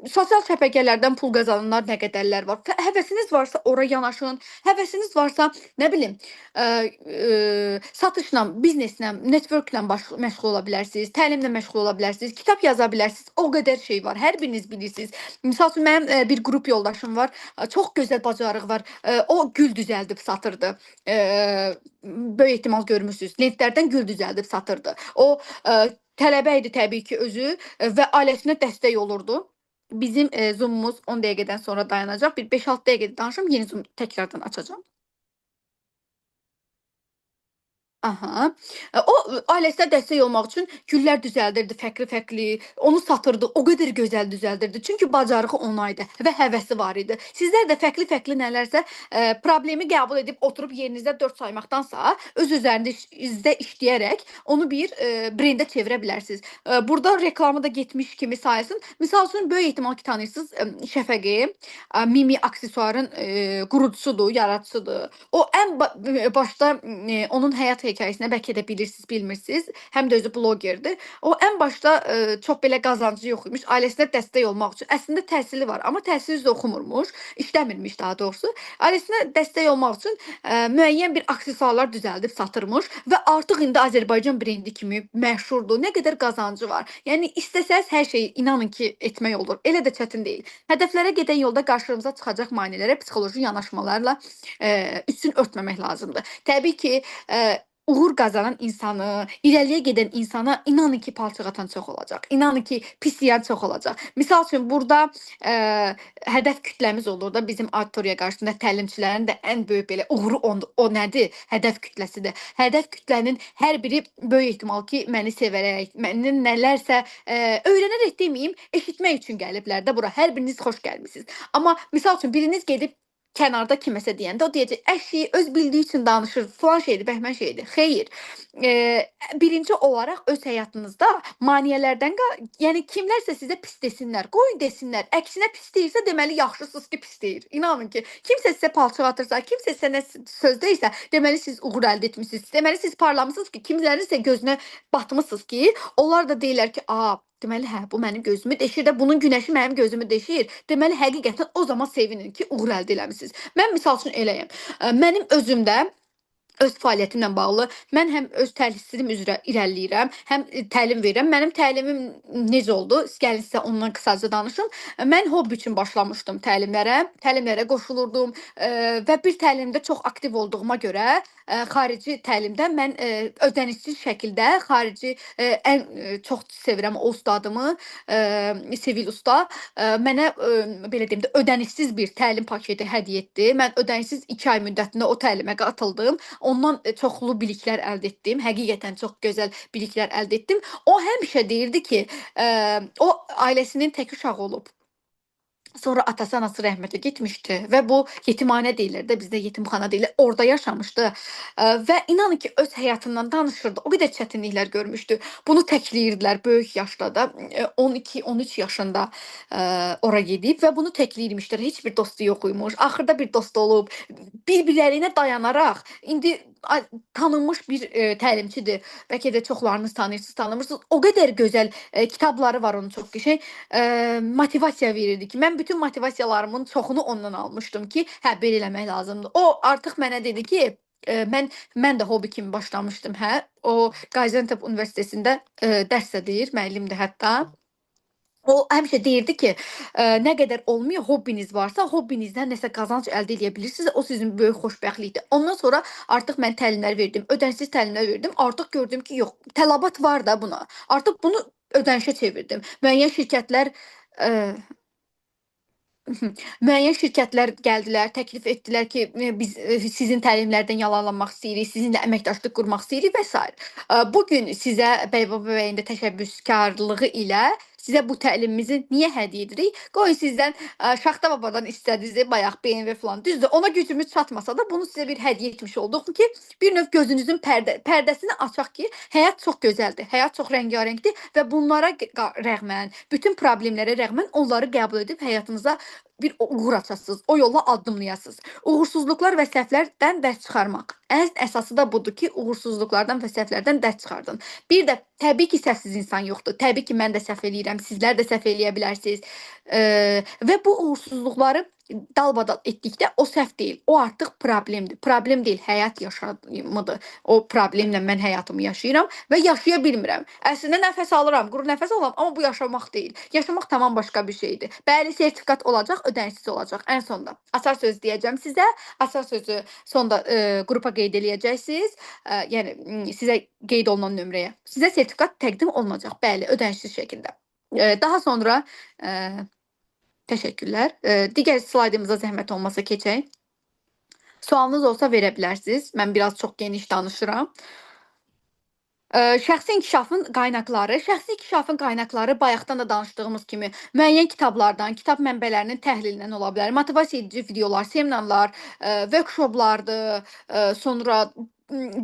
Sosial şəbəkələrdən pul qazananlar nə qədərlər var. Həvəsiniz varsa ora yanaşın. Həvəsiniz varsa, nə bilim, satışla, bizneslə, networklə məşğul ola bilərsiniz, təlimlə məşğul ola bilərsiniz, kitab yaza bilərsiniz. O qədər şey var. Hər biriniz bilirsiniz. Misal üçün mənim bir qrup yoldaşım var. Çox gözəl bacarığı var. O gül düzəldib satırdı. Böyük ehtimal görmüsünüz. Lentlərdən gül düzəldib satırdı. O tələbə idi təbii ki özü və ailəsinə dəstək olurdu. Bizim Zoom'umuz 10 dəqiqədən sonra dayanacaq. Bir 5-6 dəqiqə danışım, yeni Zoom təkrardan açacağam. Aha. O ailəsinə dəstək olmaq üçün güllər düzəldirdi, fərqli-fərqli. Onu satırdı, o qədər gözəl düzəldirdi. Çünki bacarığı ona idi və həvəsi var idi. Sizlər də fərqli-fərqli nələrsə problemi qəbul edib oturub yerinizdə 4 saymaqdansa, öz üzərinizdə işləyərək onu bir brendə çevirə bilərsiniz. Burada reklamı da getmiş kimi sayılsın. Misal üçün böyük ehtimal ki tanıyırsınız Şəfəqi, Mimi aksesuarın qurucusudur, yaradıcısıdır. O ən başda onun həyat hekayəsini bəlkə də bilirsiniz, bilmirsiniz. Həm də özü blogerdir. O ən başda çox belə qazancı yox imiş. Ailəsinə dəstək olmaq üçün. Əslində təhsili var, amma təhsil üzrə oxumurmuş, işləmirmiş daha doğrusu. Ailəsinə dəstək olmaq üçün müəyyən bir aksesuarlar düzəldib satırmış və artıq indi Azərbaycan brendi kimi məşhurdur. Nə qədər qazancı var. Yəni istəsəz hər şeyi inanın ki etmək olur. Elə də çətin deyil. Hədəflərə gedən yolda qarşımıza çıxacaq maneələrə psixoloji yanaşmalarla üstün örtməmək lazımdır. Təbii ki, uğur qazanan insanı, irəliyə gedən insana inanın ki, palçıq atan çox olacaq. İnanın ki, pis deyən çox olacaq. Misal üçün burada hədəf kütləmiz olur da bizim auditoriya qarşısında təlimçilərin də ən böyük belə uğuru o nədir? Hədəf kütləsidir. Hədəf kütlənin hər biri böyük ehtimal ki, məni sevərək, məndən nələrsə öyrənərək deməyim, eşitmək üçün gəliblər də bura. Hər biriniz xoş gəlmisiniz. Amma misal üçün biriniz gedib kənarda kiməsə deyəndə o deyəcək, əşi öz bildiyi üçün danışır, falan şeydir, bəhmən şeydir. Xeyr. Birinci olaraq öz həyatınızda maneələrdən, yəni kimlərsə sizə pis desinlər, qoyun desinlər. Əksinə pis deyirsə, deməli yaxşısınız ki, pis deyir. İnanın ki, kimsə sizə palçıq atırsa, kimsə sizə nə söz deyirsə, deməli siz uğur əldə etmisiniz. Deməli siz parlamısınız ki, kimlərin isə gözünə batmısınız ki, onlar da deyirlər ki, deməli hə, bu mənim gözümü deşir də, bunun günəşi mənim gözümü deşir. Deməli həqiqətən o zaman sevinin ki, uğur əldə eləmisiniz. Mən misal üçün eləyəm. Mənim özümdə öz fəaliyyətimlə bağlı mən həm öz təhsilim üzrə irəliləyirəm, həm təlim verirəm. Mənim təlimim necə oldu? Gəlin sizə ondan qısaca danışım. Mən hobbi üçün başlamışdım təlimlərə qoşulurdum və bir təlimdə çox aktiv olduğuma görə xarici təlimdə mən ödənişsiz şəkildə xarici ən çox sevirəm o ustadımı, Sevil usta mənə belə deyim də ödənişsiz bir təlim paketi hədiyyə etdi. Mən ödənişsiz 2 ay müddətində o təlimə qatıldım. Ondan çoxlu biliklər əldə etdim. Həqiqətən çox gözəl biliklər əldə etdim. O həmişə deyirdi ki, o ailəsinin tək uşağı olub. Sonra atası anası rəhmətə getmişdi və bu yetimxana deyirlər də, bizdə yetimxana deyirlər. Orada yaşamışdı və inanın ki, öz həyatından danışırdı. O qədər çətinliklər görmüşdü. Bunu təkləyirdilər böyük yaşda da, 12-13 yaşında ora gedib və bunu təkləyirmişlər. Heç bir dostu yox imiş. Axırda bir dost olub, bir-birlərinə dayanaraq. İndi tanınmış bir təlimçidir. Bəlkə də çoxlarınız tanıyırsınız, tanımırsınız. O qədər gözəl kitabları var onun çox qəşəng. Motivasiya verirdi ki, mən bütün motivasiyalarımın çoxunu ondan almışdım ki, hə belə eləmək lazımdır. O artıq mənə dedi ki, mən də hobi kimi başlamışdım, hə. O Gaziantep Universitetində dərs də deyir, müəllimdir hətta. O həmişə deyirdi ki, nə qədər olmuyor, hobbiniz varsa, hobbinizdən nəsə qazanc əldə edə bilirsiniz. O sizin böyük xoşbəxtlikdir. Ondan sonra artıq mən təlimlər verdim, ödənişsiz təlimlər verdim. Artıq gördüm ki, yox, tələbat var da buna. Artıq bunu ödənişə çevirdim. Müəyyən şirkətlər müəyyən şirkətlər gəldilər, təklif etdilər ki, biz sizin təlimlərdən yararlanmaq istəyirik, sizinlə əməkdaşlıq qurmaq istəyirik və s. Bu gün sizə Bəybaba bəyin də təşəbbüskarlığı ilə sizə bu təlimimizi niyə hədiyyə edirik? Qoy sizdən Şaxta babadan istədiniz, bayaq BMW falan. Düzdür, ona gücümüz çatmasa da bunu sizə bir hədiyyə etmiş olduq ki, bir növ gözünüzün pərdəsini açaq ki, həyat çox gözəldir, həyat çox rəngarəngdir və bunlara rəğmən, bütün problemlərə rəğmən onları qəbul edib həyatınıza bir uğur açasınız, o yolla addımlayasınız. Uğursuzluqlar və səhvlərdən dərs çıxarmaq. Ən əsası da budur ki, uğursuzluqlardan və səhvlərdən dərs çıxardın. Bir də təbii ki, səhvsiz insan yoxdur. Təbii ki, mən də səhv eləyirəm, sizlər də səhv eləyə bilərsiniz. Və bu uğursuzluqları dalbadal etdikdə o səhv deyil, o artıq problemdir. Problem deyil, həyat yaşamıdır. O problemlə mən həyatımı yaşayıram və yaşaya bilmirəm. Əslində nəfəs alıram, quru nəfəs alıram, amma bu yaşamaq deyil. Yaşamaq tamam başqa bir şeydir. Bəli, sertifikat olacaq, ödənişsiz olacaq. Ən sonda açar söz deyəcəm sizə. Açar sözü sonda qrupa qeyd eləyəcəksiniz. Yəni sizə qeyd olunan nömrəyə. Sizə sertifikat təqdim olunacaq. Bəli, ödənişsiz şəkildə. Daha sonra təşəkkürlər. Digər slaydımıza zəhmət olmasa keçək. Sualınız olsa verə bilərsiniz. Mən biraz çox geniş danışıram. Şəxsi inkişafın qaynaqları. Şəxsi inkişafın qaynaqları bayaqdan da danışdığımız kimi müəyyən kitablardan, kitab mənbələrinin təhlilindən ola bilər. Motivasiya edici videolar, seminarlar, workshoplardır, sonra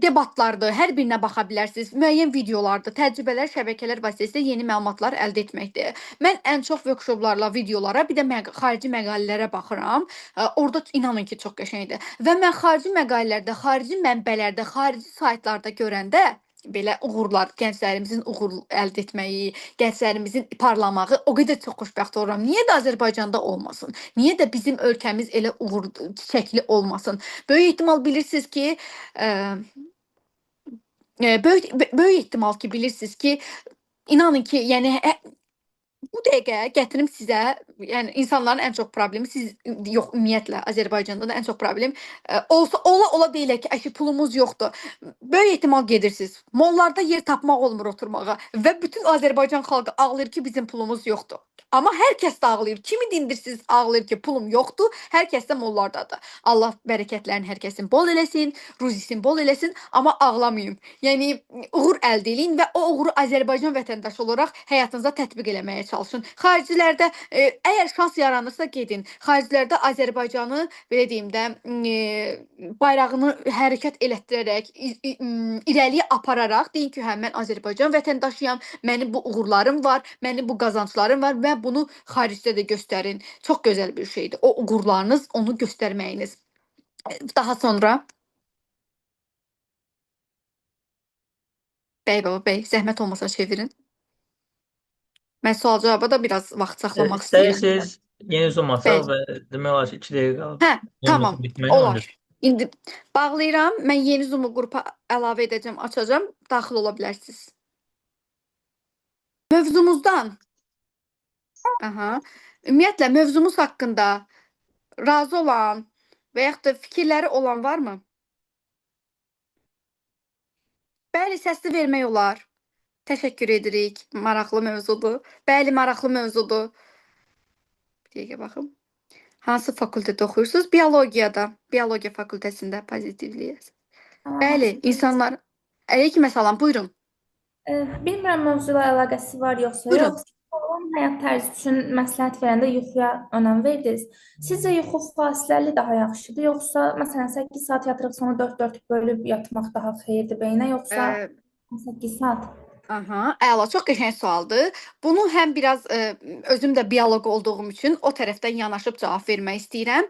debatlardır, hər birinə baxa bilərsiniz. Müəyyən videolardır, təcrübələr, şəbəkələr vasitəsilə yeni məlumatlar əldə etməkdir. Mən ən çox workshoplarla, videolara, bir də xarici məqalələrə baxıram. Orada inanın ki, çox qəşəngdir. Və mən xarici məqalələrdə, xarici mənbələrdə, xarici saytlarda görəndə belə uğurlar, gənclərimizin uğur əldə etməyi, gənclərimizin parlamağı o qədər çox xoşbəxt oluram. Niyə də Azərbaycanda olmasın? Niyə də bizim ölkəmiz elə uğur çiçəkli olmasın? Böyük ehtimal bilirsiniz ki, böyük ehtimal ki bilirsiniz ki, inanın ki, yəni bu dəqiqə gətirim sizə, yəni insanların ən çox problemi siz yox, ümumiyyətlə Azərbaycanda da ən çox problem olsa ola deyilər ki, əşi pulumuz yoxdur. Böyük ehtimal gedirsiniz. Mollarda yer tapmaq olmur oturmağa və bütün Azərbaycan xalqı ağlayır ki, bizim pulumuz yoxdur. Amma hər kəs də ağlayır. Kimi dindirsiniz ağlayır ki, pulum yoxdur. Hər kəs də mollardadır. Allah bərəkətlərini hər kəsin bol eləsin, ruzisini bol eləsin, amma ağlamayın. Yəni uğur əldə eləyin və o uğuru Azərbaycan vətəndaşı olaraq həyatınıza tətbiq eləməyə çalışın. Xaricilərdə əgər şans yaranırsa gedin. Xaricilərdə Azərbaycanı belə deyim də bayrağını hərəkət elətdirərək, irəliyə apararaq deyin ki, hə mən Azərbaycan vətəndaşıyam, mənim bu uğurlarım var, mənim bu qazanclarım var və bunu xaricdə də göstərin. Çox gözəl bir şeydir. O uğurlarınız, onu göstərməyiniz. Daha sonra Bəybaba bəy, zəhmət olmasa çevirin. Mən sual-cavaba da biraz vaxt saxlamaq istəyirəm. İstəyirsiniz yeni zoom açaq və demək olar ki, 2 dəqiqə qalıb. Hə, tamam, Bitməyinə olar. İndi bağlayıram. Mən yeni Zoom-u qrupa əlavə edəcəm, açacağam. Daxil ola bilərsiniz. Mövzumuzdan. Ümumiyyətlə, mövzumuz haqqında razı olan və yaxud da fikirləri olan varmı? Bəli, səsli vermək olar. Təşəkkür edirik. Maraqlı mövzudur. Bəli, maraqlı mövzudur. Bir dəqiqə baxım. Hansı fakültədə oxuyursunuz? Biologiyada. Biologiya fakültəsində pozitivliyiz. Bəli, insanlar... Əleyküm salam, buyurun. Bilmirəm mövzuyla əlaqəsi var yoxsa Buyurun. yox. Olan həyat tərzi üçün məsləhət verəndə yuxuya önəm verdiniz. Sizcə yuxu fasiləli daha yaxşıdır, yoxsa məsələn 8 saat yatırıq sonra 4-4 bölüb yatmaq daha xeyirdir beyinə, yoxsa 8 saat? Aha, əla, çox qəşəng sualdır. Bunu həm biraz özüm də bioloq olduğum üçün o tərəfdən yanaşıb cavab vermək istəyirəm.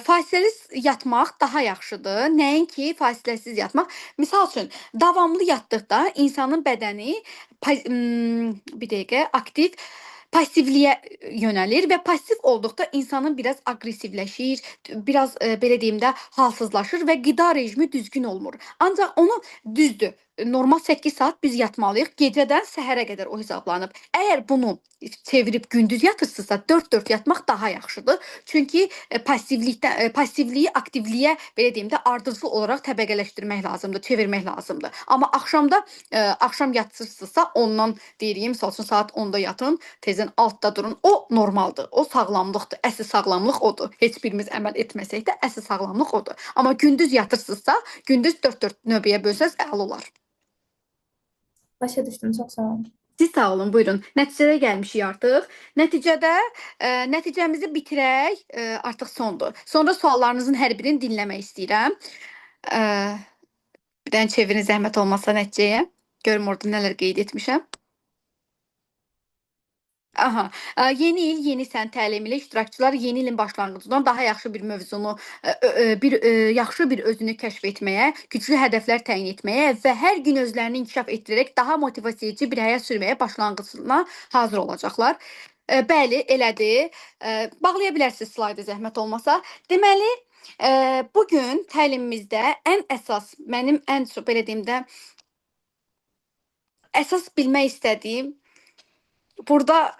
Fasiləsiz yatmaq daha yaxşıdır. Nəinki fasiləsiz yatmaq. Misal üçün, davamlı yatdıqda insanın bədəni bir dəqiqə aktiv passivliyə yönəlir və passiv olduqda insanın biraz aqressivləşir, biraz belə deyim də halsızlaşır və qida rejimi düzgün olmur. Ancaq onu düzdür. Normal 8 saat biz yatmalıyıq. Gecədən səhərə qədər o hesablanıb. Əgər bunu çevirib gündüz yatırsınızsa 4-4 yatmaq daha yaxşıdır. Çünki passivliyi aktivliyə belə deyim də ardıcıl olaraq təbəqələşdirmək lazımdır, çevirmək lazımdır. Amma axşamda axşam yatırsınızsa ondan deyirəm, məsəl üçün saat 10-da yatın, tezən 6-da durun. O normaldır. O sağlamlıqdır. Əsl sağlamlıq odur. Heç birimiz əməl etməsək də əsl sağlamlıq odur. Amma gündüz yatırsınızsa, gündüz 4-4 növbəyə bölsəz əla olar. Başa düşdüm, çox sağ olun. Siz sağ olun, buyurun. Nəticəyə gəlmişik artıq. Nəticəmizi bitirək, artıq sondur. Sonra suallarınızın hər birini dinləmək istəyirəm. Bir dənə çevirin zəhmət olmasa nəticəyə. Görüm orada nələr qeyd etmişəm. Aha, yeni il, yeni sən təlimi ilə iştirakçılar yeni ilin başlanğıcından daha yaxşı bir mövzunu, yaxşı bir özünü kəşf etməyə, güclü hədəflər təyin etməyə və hər gün özlərini inkişaf etdirərək daha motivasiya bir həyat sürməyə başlanğıcına hazır olacaqlar. Bəli, elədir. Bağlaya bilərsiniz slaydı zəhmət olmasa. Deməli, bu gün təlimimizdə ən əsas, mənim ən çox belə deyim də, əsas bilmək istədiyim burada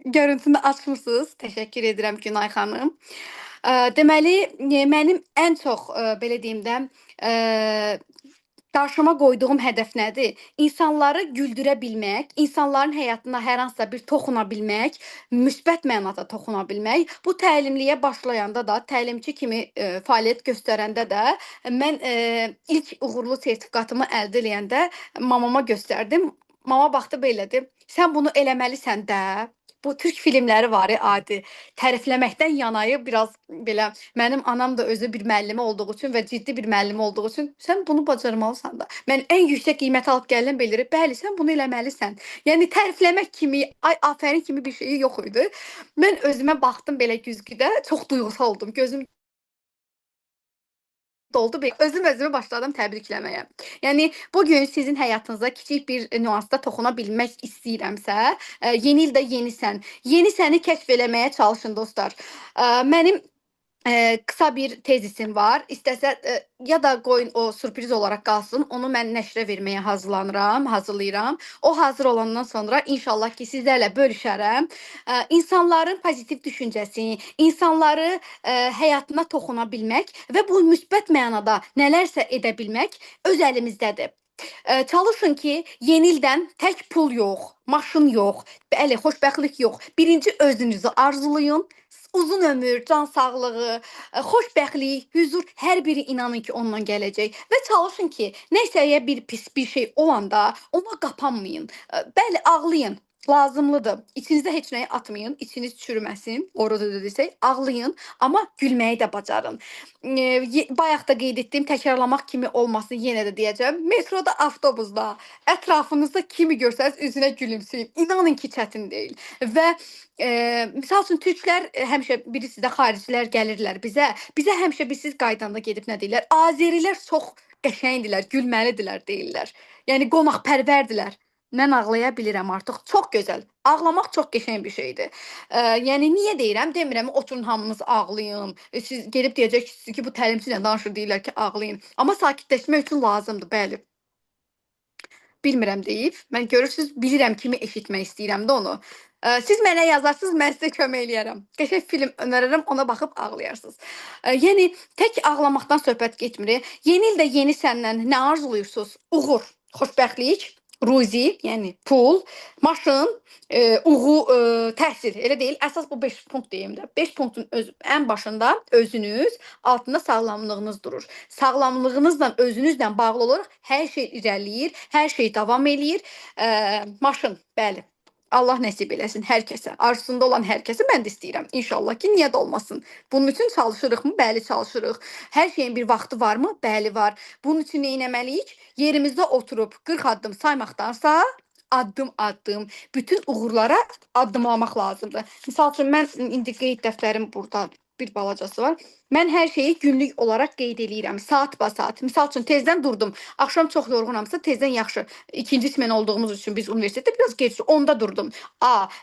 görüntünü açmısınız. Təşəkkür edirəm Günay xanım. Deməli, mənim ən çox belə deyim də qarşıma qoyduğum hədəf nədir? İnsanları güldürə bilmək, insanların həyatına hər hansısa bir toxuna bilmək, müsbət mənada toxuna bilmək. Bu təlimliyə başlayanda da, təlimçi kimi fəaliyyət göstərəndə də mən ilk uğurlu sertifikatımı əldə edəndə mamama göstərdim. Mama baxdı belədir. Sən bunu eləməlisən də. Bu türk filmləri var, adi. Tərifləməkdən yanayı biraz belə. Mənim anam da özü bir müəllimi olduğu üçün və ciddi bir müəllimi olduğu üçün sən bunu bacarmalısan da. Mən ən yüksək qiymət alıb gəldim bildirir. Bəli, sən bunu eləməlisən. Yəni tərifləmək kimi, ay afərin kimi bir şey yox idi. Mən özümə baxdım belə güzgüdə, çox duyğusal oldum. Gözüm doldu. Özümü başladım təbrikləməyə. Yəni bu gün sizin həyatınıza kiçik bir nüansda toxuna bilmək istəyirəmsə, yeni ildə yenisən. Yeni səni kəşf eləməyə çalışın dostlar. Mənim qısa bir tezisim var. İstəsə ya da qoyun o sürpriz olaraq qalsın. Onu mən nəşrə verməyə hazırlayıram. O hazır olandan sonra inşallah ki sizlərlə bölüşərəm. İnsanların pozitiv düşüncəsi, insanları həyatına toxuna bilmək və bu müsbət mənada nələrsə edə bilmək öz əlimizdədir. Çalışın ki, yeni ildən tək pul yox, maşın yox, bəli, xoşbəxtlik yox. Birinci özünüzü arzulayın. Uzun ömür, can sağlığı, xoşbəxtlik, huzur hər biri inanın ki ondan gələcək və çalışın ki, nəsəyə bir pis bir şey olanda ona qapanmayın. Bəli, ağlayın. Lazımlıdır. İçinizdə heç nəyi atmayın, içiniz çürüməsin. Orada da desək, ağlayın, amma gülməyi də bacarın. Bayaq da qeyd etdiyim təkrarlamaq kimi olmasın, yenə də deyəcəm. Metroda, avtobusda, ətrafınızda kimi görsəniz üzünə gülümsəyin. İnanın ki, çətin deyil. Və misal üçün türklər həmişə birisi də xaricilər gəlirlər bizə. Bizə həmişə siz qaydanda gedib nə deyirlər? Azərilər çox qəşəngdilər, gülməlidirlər deyirlər. Yəni qonaqpərvərdilər. Mən ağlaya bilirəm artıq. Çox gözəl. Ağlamaq çox qəşəng bir şeydir. Yəni niyə deyirəm? Demirəm oturun hamınız ağlayın. Siz gedib deyəcəksiniz ki, bu təlimçi ilə danışır, deyirlər ki, ağlayın. Amma sakitləşmək üçün lazımdır, bəli. Bilmirəm deyib. Mən görürsüz, bilirəm kimi eşitmək istəyirəm də onu. Siz mənə yazarsınız, mən sizə kömək eləyərəm. Qəşəng film önərərəm, ona baxıb ağlayarsınız. Yəni tək ağlamaqdan söhbət getmir. Yeni ildə yeni səndən nə arzulayırsınız? Uğur, xoşbəxtlik, ruzi, yəni pul, maşın, təhsil. Elə deyil. Əsas bu 5 punkt deyim də. 5 punktun ən başında özünüz, altında sağlamlığınız durur. Sağlamlığınızla, özünüzlə bağlı olaraq hər şey irəliləyir, hər şey davam eləyir. Maşın, bəli. Allah nəsib eləsin hər kəsə. Arzusunda olan hər kəsə mən də istəyirəm. İnşallah ki, niyə də olmasın. Bunun üçün çalışırıqmı? Bəli, çalışırıq. Hər şeyin bir vaxtı varmı? Bəli, var. Bunun üçün nə etməliyik? Yerimizdə oturub 40 addım saymaqdansa, addım-addım bütün uğurlara addımlamaq lazımdır. Misal üçün mən indi qeyd dəftərim burada bir balacası var. Mən hər şeyi günlük olaraq qeyd eləyirəm, saat ba saat. Misal üçün tezdən durdum. Axşam çox yorğunamsa tezdən yaxşı. İkinci smen olduğumuz üçün biz universitetdə biraz gec 10-da durdum.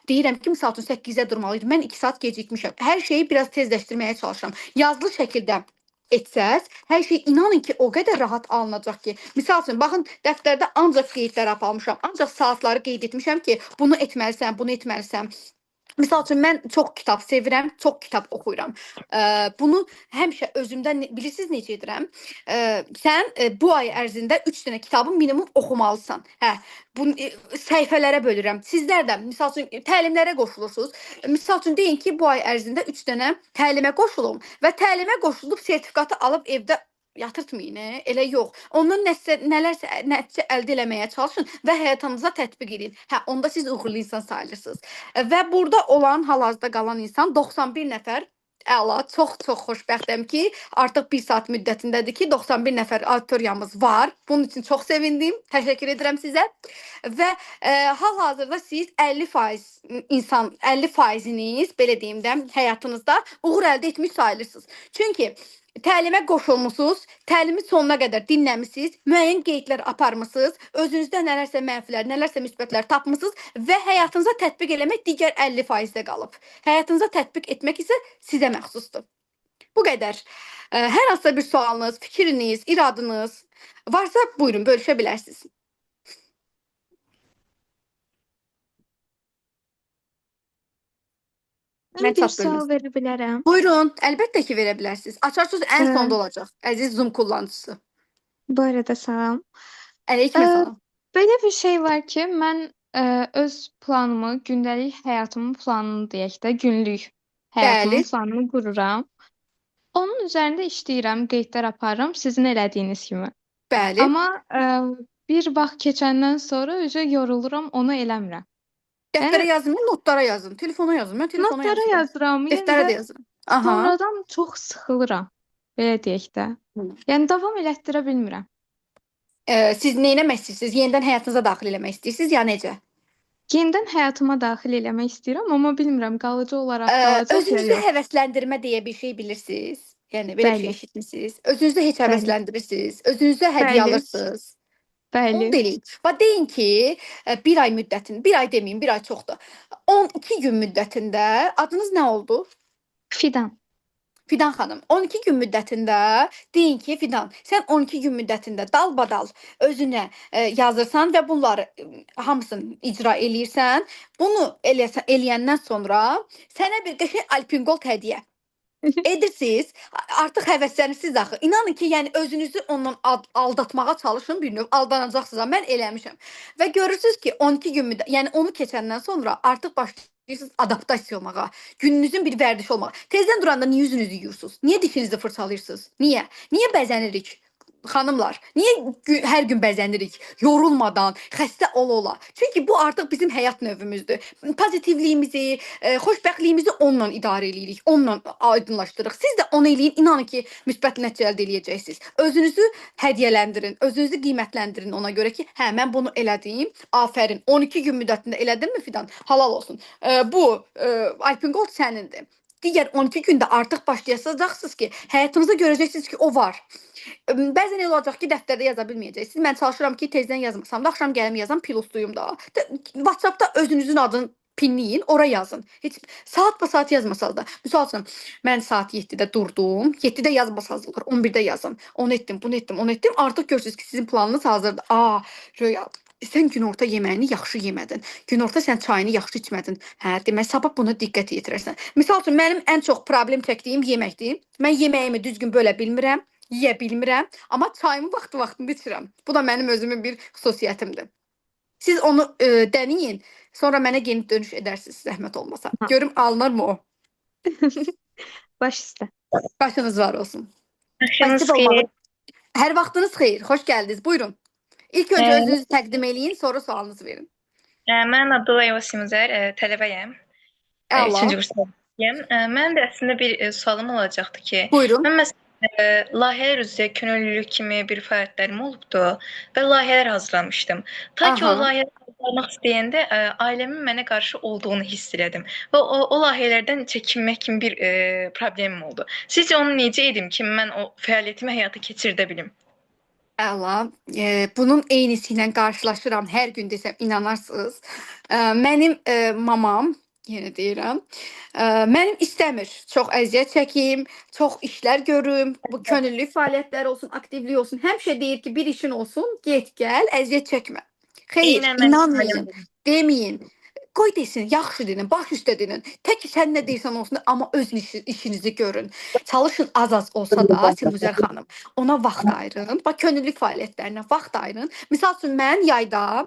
Deyirəm ki, misal üçün 8-də durmalıydım. Mən 2 saat gecikmişəm. Hər şeyi biraz tezləşdirməyə çalışıram. Yazılı şəkildə etsəz, hər şey inanın ki, o qədər rahat alınacaq ki. Misal üçün, baxın, dəftərdə ancaq qeydlər aparmışam, ancaq saatları qeyd etmişəm ki, bunu etməlisən, bunu etməlisən. Misal üçün, mən çox kitab sevirəm, çox kitab oxuyuram. Bunu həmişə özümdən, bilirsiniz necə edirəm? Sən bu ay ərzində 3 dənə kitabı minimum oxumalısan. Bunu səhifələrə bölürəm. Sizlər də, misal üçün, təlimlərə qoşulursunuz. Misal üçün, deyin ki, bu ay ərzində 3 dənə təlimə qoşulun və təlimə qoşulub sertifikatı alıb evdə yatırtmayın, elə yox. Ondan nələrsə nəticə əldə eləməyə çalışın və həyatınıza tətbiq edin. Onda siz uğurlu insan sayılırsınız. Və burada olan, hal-hazırda qalan insan 91 nəfər. Əla, çox xoşbəxtəm ki, artıq 1 saat müddətindədir ki, 91 nəfər auditoriyamız var. Bunun üçün çox sevindim. Təşəkkür edirəm sizə. Və hal-hazırda siz 50% insan, 50%-iniz, belə deyim də, həyatınızda uğur əldə etmiş sayılırsınız. Çünki təlimə qoşulmusunuz, təlimi sonuna qədər dinləmisiniz, müəyyən qeydlər aparmısınız, özünüzdə nələrsə mənfilər, nələrsə müsbətlər tapmısınız və həyatınıza tətbiq eləmək digər 50%-də qalıb. Həyatınıza tətbiq etmək isə sizə məxsusdur. Bu qədər. Hər hansısa bir sualınız, fikriniz, iradınız varsa buyurun, bölüşə bilərsiniz. Mən bir sual verə bilərəm. Buyurun, əlbəttə ki, verə bilərsiniz. Açarsınız ən sonda olacaq. Əziz Zoom kullanıcısı. Bu arada salam. Əleyküm salam. Belə bir şey var ki, mən öz planımı, gündəlik həyatımın planını deyək də, günlük həyatımın planını qururam. Onun üzərində işləyirəm, qeydlər aparıram, sizin elədiyiniz kimi. Bəli. Amma bir vaxt keçəndən sonra yoruluram, onu eləmirəm. Dəftərə yazın, notlara yazın, telefona yazın. Mən telefona Notlara yazıram. Dəftərə də yazın. Sonradan çox sıxılıram, belə deyək də. Yəni, davam elətdirə bilmirəm. Siz nə etmək istəyirsiniz? Yenidən həyatınıza daxil eləmək istəyirsiniz, ya necə? Yenidən həyatıma daxil eləmək istəyirəm, amma bilmirəm, qalıcı olaraq qalacaq. Özünüzü həvəsləndirmə deyə bir şey bilirsiniz? Yəni, belə bir şey eşitmisiniz? Özünüzü heç həvəsləndirirsiniz? Özünüzə hədiyyə alırsınız? Bəli. Onu deyin. Və deyin ki, bir ay müddətində, bir ay deməyim, bir ay çoxdur. 12 gün müddətində adınız nə oldu? Fidan. Fidan xanım, 12 gün müddətində deyin ki, Fidan, sən 12 gün müddətində dalbadal özünə yazırsan və bunları hamısını icra eləyirsən. Bunu eləyəndən sonra sənə bir qəşəng Alpin Gold hədiyyə edirsiniz. Artıq həvəslənirsiniz axı. İnanın ki, yəni özünüzü ondan aldatmağa çalışın, bir növ aldanacaqsınız. Mən eləmişəm. Və görürsünüz ki, 12 gün müddət, yəni onu keçəndən sonra artıq başlayırsınız adaptasiya olmağa, gününüzün bir vərdişi olmağa. Tezdən duranda niyə üzünüzü yuyursunuz? Niyə dişinizi fırçalayırsınız? Niyə? Niyə bəzənirik? Xanımlar, niyə hər gün bəzənirik? Yorulmadan, xəstə ola-ola. Çünki bu artıq bizim həyat növümüzdür. Pozitivliyimizi, xoşbəxtliyimizi onunla idarə edirik, onunla aydınlaşdırırıq. Siz də onu eləyin, inanın ki, müsbət nəticə əldə edəcəksiniz. Özünüzü hədiyyələndirin, özünüzü qiymətləndirin ona görə ki, hə, mən bunu elədim, afərin. 12 gün müddətində elədinmi Fidan? Halal olsun. Bu Alpin Gold sənindir. Digər 12 gündə artıq başlayacaqsınız ki, həyatınızda görəcəksiniz ki, o var. Bəzən elə olacaq ki, dəftərdə yaza bilməyəcəksiniz. Mən çalışıram ki, tezdən yazmasam da, axşam gəlim yazam, pilotduyum da. WhatsApp-da özünüzün adını pinləyin, ora yazın. Heç saat ba saat yazmasanız da. Məsəl üçün, mən saat 7-də durdum. 7-də yazmasanız olur, 11-də yazın. Onu etdim, bunu etdim, onu etdim. Artıq görürsünüz ki, sizin planınız hazırdır. Röya, sən günorta yeməyini yaxşı yemədin. Günorta sən çayını yaxşı içmədin. Hə, demək sabah buna diqqət yetirərsən. Məsəl üçün, mənim ən çox problem çəkdiyim yeməkdir. Mən yeməyimi düzgün bölə bilmirəm, yeyə bilmirəm, amma çayımı vaxtında içirəm. Bu da mənim özümün bir xüsusiyyətimdir. Siz onu dəniyin, sonra mənə geri dönüş edərsiniz, zəhmət olmasa. Görüm alınırmı o? Baş üstə. Başınız var olsun. Başınız xeyir. Hər vaxtınız xeyir, xoş gəldiniz. Buyurun. İlk öncə özünüzü təqdim eləyin, sonra sualınızı verin. Mənim adım Eva Simuzər, tələbəyəm. Əla. 3-cü kursdayım. Mənim də əslində bir sualım olacaqdı ki, Buyurun. mən məsələn layihələr üzrə könüllülük kimi bir fəaliyyətlərim olubdu və layihələr hazırlamışdım. Ta ki o Aha. layihələri hazırlamaq istəyəndə ailəmin mənə qarşı olduğunu hiss elədim və o layihələrdən çəkinmək kimi bir problemim oldu. Sizcə onu necə edim ki, mən o fəaliyyətimi həyata keçirdə bilim? Əla. Bunun eynisi ilə qarşılaşıram hər gün desəm inanarsınız. Mənim mamam, yenə deyirəm, mənim istəmir çox əziyyət çəkim, çox işlər görüm, bu könüllü fəaliyyətlər olsun, aktivlik olsun. Həmişə deyir ki, bir işin olsun, get gəl, əziyyət çəkmə. Xeyr, Eynən mən inanmayın, deməyin. Qoy desin, yaxşı deyin, baş üstə deyin. Tək ki sən nə deyirsən olsun, amma öz işinizi görün. Çalışın az olsa da, Simuzər xanım, ona vaxt ayırın. Bax, könüllü fəaliyyətlərinə vaxt ayırın. Misal üçün, mən yayda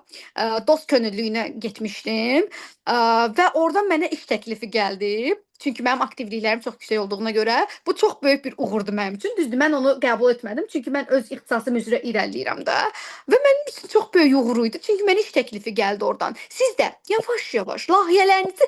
dost könüllüyünə getmişdim və oradan mənə iş təklifi gəldi. Çünki mənim aktivliklərim çox yüksək olduğuna görə bu çox böyük bir uğurdur mənim üçün. Düzdür, mən onu qəbul etmədim. Çünki mən öz ixtisasım üzrə irəliləyirəm də. Və mənim üçün çox böyük uğur idi. Çünki mənə iş təklifi gəldi oradan. Siz də yavaş-yavaş layihələrinizi